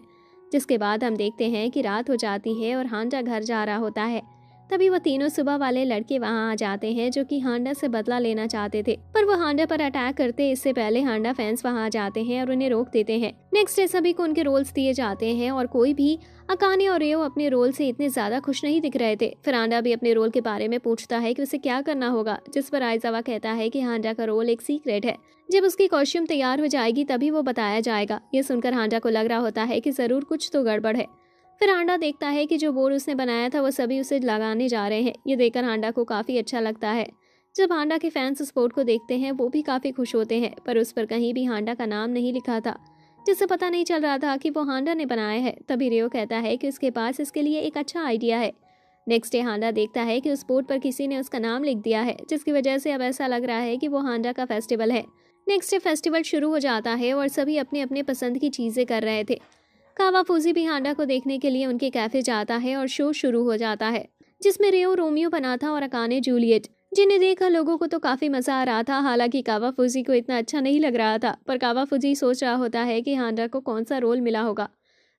जिसके बाद हम देखते हैं कि रात हो जाती है और हांडा घर जा रहा होता है। तभी वो तीनों सुबह वाले लड़के वहां आ जाते हैं, जो कि हांडा से बदला लेना चाहते थे, पर वो हांडा पर अटैक करते इससे पहले हांडा फैंस वहां आ जाते हैं और उन्हें रोक देते हैं। नेक्स्ट डे सभी को उनके रोल्स दिए जाते हैं और कोई भी अकाने और रेओ अपने रोल से इतने ज्यादा खुश नहीं दिख रहे थे। फिर हांडा भी अपने रोल के बारे में पूछता है कि उसे क्या करना होगा, जिस पर आइजावा कहता है कि हांडा का रोल एक सीक्रेट है, जब उसकी कॉस्ट्यूम तैयार हो जाएगी तभी वो बताया जाएगा। ये सुनकर हांडा को लग रहा होता है कि जरूर कुछ तो गड़बड़ है। फिर हांडा देखता है कि जो बोर्ड उसने बनाया था वो सभी उसे लगाने जा रहे हैं। ये देखकर हांडा को काफी अच्छा लगता है। जब हांडा के फैंस उस बोर्ड को देखते हैं वो भी काफी खुश होते हैं, पर उस पर कहीं भी हांडा का नाम नहीं लिखा था, जिससे पता नहीं चल रहा था कि वो हांडा ने बनाया है। तभी रेओ कहता है कि उसके पास इसके लिए एक अच्छा आइडिया है। नेक्स्ट डे हांडा देखता है कि उस बोर्ड पर किसी ने उसका नाम लिख दिया है, जिसकी वजह से अब ऐसा लग रहा है कि वो हांडा का फेस्टिवल है। नेक्स्ट डे फेस्टिवल शुरू हो जाता है और सभी अपने अपने पसंद की चीजें कर रहे थे। कावाफूजी भी हांडा को देखने के लिए उनके कैफे जाता है और शो शुरू हो जाता है, जिसमें रेओ रोमियो बना था और अकाने जूलियट, जिन्हें देखकर लोगों को तो काफी मजा आ रहा था। हालांकि कावाफूजी को इतना अच्छा नहीं लग रहा था, पर कावाफूजी सोच रहा होता है कि हांडा को कौन सा रोल मिला होगा।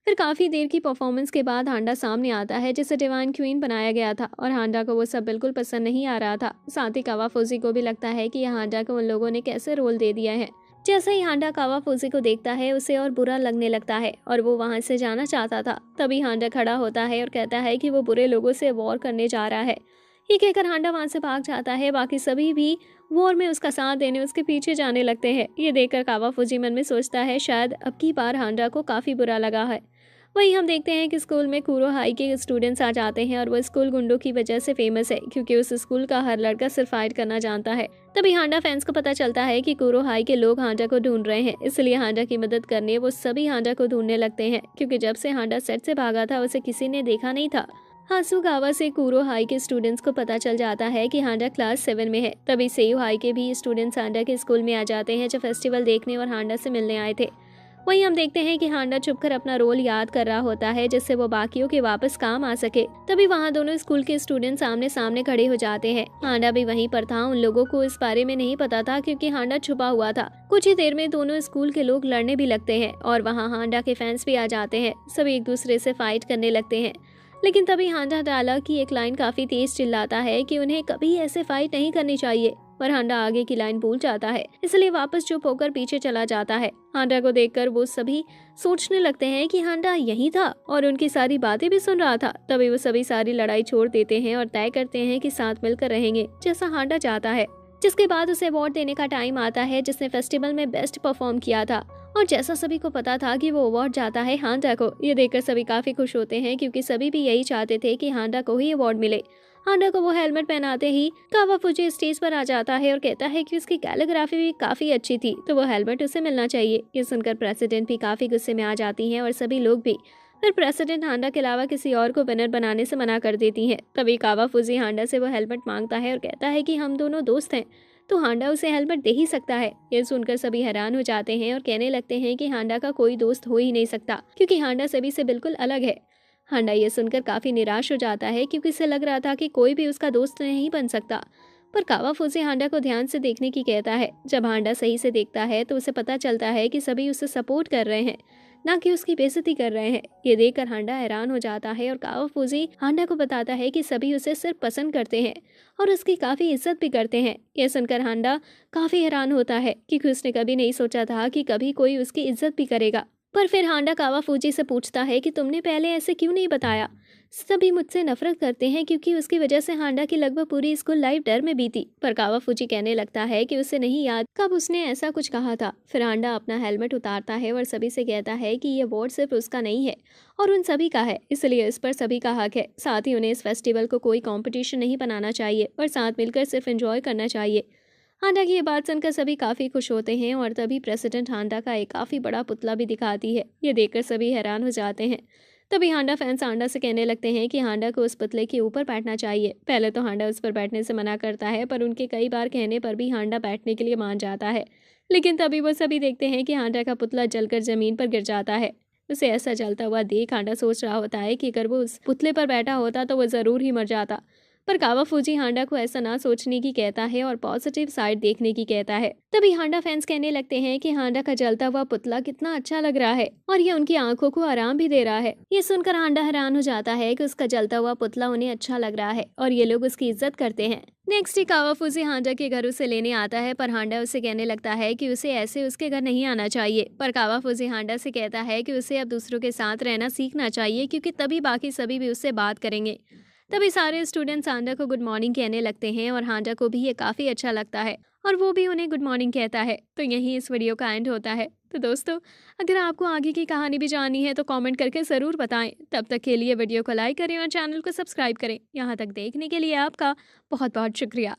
फिर काफ़ी देर की परफॉर्मेंस के बाद हांडा सामने आता है जिसे डिवाइन क्वीन बनाया गया था और हांडा को वो सब बिल्कुल पसंद नहीं आ रहा था। साथ ही कावाफूजी को भी लगता है कि यह हांडा को उन लोगों ने कैसे रोल दे दिया है। जैसे ही हांडा कावाफूजी को देखता है उसे और बुरा लगने लगता है और वो वहां से जाना चाहता था। तभी हांडा खड़ा होता है और कहता है कि वो बुरे लोगों से वॉर करने जा रहा है। ये कहकर हांडा वहां से भाग जाता है। बाकी सभी भी वॉर में उसका साथ देने उसके पीछे जाने लगते हैं। ये देखकर कावाफूजी मन में सोचता है शायद अब की बार हांडा को काफी बुरा लगा है। वहीं हम देखते हैं कि स्कूल में कुरो हाई के स्टूडेंट्स आ जाते हैं और वो स्कूल गुंडों की वजह से फेमस है क्योंकि उस स्कूल का हर लड़का सिर्फ फाइट करना जानता है। तभी हांडा फैंस को पता चलता है कि कुरो हाई के लोग हांडा को ढूंढ रहे हैं, इसलिए हांडा की मदद करने वो सभी हांडा को ढूंढने लगते हैं क्योंकि जब से हांडा सेट से भागा था उसे किसी ने देखा नहीं था। हासुगावा से कुरो हाई के स्टूडेंट्स को पता चल जाता है कि हांडा क्लास 7 में है। तभी सेयू हाई के भी स्टूडेंट्स हांडा के स्कूल में आ जाते हैं जो फेस्टिवल देखने और हांडा से मिलने आए थे। वहीं हम देखते हैं कि हांडा छुपकर अपना रोल याद कर रहा होता है जिससे वो बाकियों के वापस काम आ सके। तभी वहां दोनों स्कूल के स्टूडेंट सामने सामने खड़े हो जाते हैं। हांडा भी वहीं पर था। उन लोगों को इस बारे में नहीं पता था क्योंकि हांडा छुपा हुआ था। कुछ ही देर में दोनों स्कूल के लोग लड़ने भी लगते हैं और वहाँ हांडा के फैंस भी आ जाते हैं। सभी एक दूसरे से फाइट करने लगते हैं। लेकिन तभी हांडा डायलॉग की एक लाइन काफी तेज चिल्लाता है कि उन्हें कभी ऐसे फाइट नहीं करनी चाहिए, पर हांडा आगे की लाइन भूल जाता है, इसलिए वापस चुप होकर पीछे चला जाता है। हांडा को देखकर वो सभी सोचने लगते हैं कि हांडा यही था और उनकी सारी बातें भी सुन रहा था। तभी वो सभी सारी लड़ाई छोड़ देते हैं और तय करते हैं कि साथ मिलकर रहेंगे जैसा हांडा चाहता है। जिसके बाद उसे अवार्ड देने का टाइम आता है जिसने फेस्टिवल में बेस्ट परफॉर्म किया था और जैसा सभी को पता था कि वो अवार्ड जाता है हांडा को। ये देखकर सभी काफी खुश होते हैं क्योंकि सभी भी यही चाहते थे कि हांडा को ही अवार्ड मिले। हांडा को वो हेलमेट पहनाते ही कावाफूजी स्टेज पर आ जाता है और कहता है कि उसकी कैलीग्राफी भी काफी अच्छी थी तो वो हेलमेट उसे मिलना चाहिए। ये सुनकर प्रेसिडेंट भी काफी गुस्से में आ जाती हैं और सभी लोग भी। फिर प्रेसिडेंट हांडा के अलावा किसी और को विनर बनाने से मना कर देती हैं। तभी कावाफूजी हांडा से वो हेलमेट मांगता है और कहता है कि हम दोनों दोस्त हैं तो हांडा उसे हेलमेट दे ही सकता है। ये सुनकर सभी हैरान हो जाते हैं और कहने लगते हैं कि हांडा का कोई दोस्त हो ही नहीं सकता क्योंकि हांडा सभी से बिल्कुल अलग है। हांडा ये सुनकर काफी निराश हो जाता है क्योंकि उसे लग रहा था कि कोई भी उसका दोस्त नहीं बन सकता। पर कावाफूजी हांडा को ध्यान से देखने की कहता है। जब हांडा सही से देखता है तो उसे पता चलता है कि सभी उसे सपोर्ट कर रहे हैं, ना कि उसकी बेइज्जती कर रहे हैं। ये देखकर हांडा हैरान हो जाता है और कावाफूजी हांडा को बताता है कि सभी उसे सिर्फ पसंद करते हैं और उसकी काफी इज्जत भी करते हैं। यह सुनकर हांडा काफी हैरान होता है क्योंकि उसने कभी नहीं सोचा था कि कभी कोई उसकी इज्जत भी करेगा। पर फिर हांडा कावाफूजी से पूछता है कि तुमने पहले ऐसे क्यों नहीं बताया। सभी मुझसे नफरत करते हैं क्योंकि उसकी वजह से हांडा की लगभग पूरी स्कूल लाइफ डर में बीती। पर कावाफूजी कहने लगता है कि उसे नहीं याद कब उसने ऐसा कुछ कहा था। फिर हांडा अपना हेलमेट उतारता है और सभी से कहता है कि ये अवार्ड सिर्फ उसका नहीं है और उन सभी का है, इसलिए इस पर सभी का हक है। साथ ही उन्हें इस फेस्टिवल को कोई कॉम्पिटिशन नहीं बनाना चाहिए और साथ मिलकर सिर्फ एंजॉय करना चाहिए। हांडा की ये बात सुनकर सभी काफी खुश होते हैं और तभी प्रेसिडेंट हांडा का एक काफी बड़ा पुतला भी दिखाती है। ये देखकर सभी हैरान हो जाते हैं। तभी हांडा फैंस हांडा से कहने लगते हैं कि हांडा को उस पुतले के ऊपर बैठना चाहिए। पहले तो हांडा उस पर बैठने से मना करता है पर उनके कई बार कहने पर भी हांडा बैठने के लिए मान जाता है। लेकिन तभी वो सभी देखते हैं कि हांडा का पुतला जलकर जमीन पर गिर जाता है। उसे ऐसा जलता हुआ देख हांडा सोच रहा होता है कि अगर वो उस पुतले पर बैठा होता तो वो जरूर ही मर जाता। पर कावाफूजी हांडा को ऐसा ना सोचने की कहता है और पॉजिटिव साइड देखने की कहता है। तभी हांडा फैंस कहने लगते हैं कि हांडा का जलता हुआ पुतला कितना अच्छा लग रहा है और ये उनकी आंखों को आराम भी दे रहा है। ये सुनकर हांडा हैरान हो जाता है कि उसका जलता हुआ पुतला उन्हें अच्छा लग रहा है और ये लोग उसकी इज्जत करते हैं। नेक्स्ट डे कावाफूजी हांडा के घर उसे लेने आता है पर हांडा उसे कहने लगता है कि उसे ऐसे उसके घर नहीं आना चाहिए। पर कावाफूजी हांडा से कहता है कि उसे अब दूसरों के साथ रहना सीखना चाहिए क्योंकि तभी बाकी सभी भी उससे बात करेंगे। तभी सारे स्टूडेंट्स हांडा को गुड मॉर्निंग कहने लगते हैं और हांडा को भी ये काफ़ी अच्छा लगता है और वो भी उन्हें गुड मॉर्निंग कहता है। तो यहीं इस वीडियो का एंड होता है। तो दोस्तों, अगर आपको आगे की कहानी भी जाननी है तो कमेंट करके ज़रूर बताएं। तब तक के लिए वीडियो को लाइक करें और चैनल को सब्सक्राइब करें। यहाँ तक देखने के लिए आपका बहुत बहुत शुक्रिया।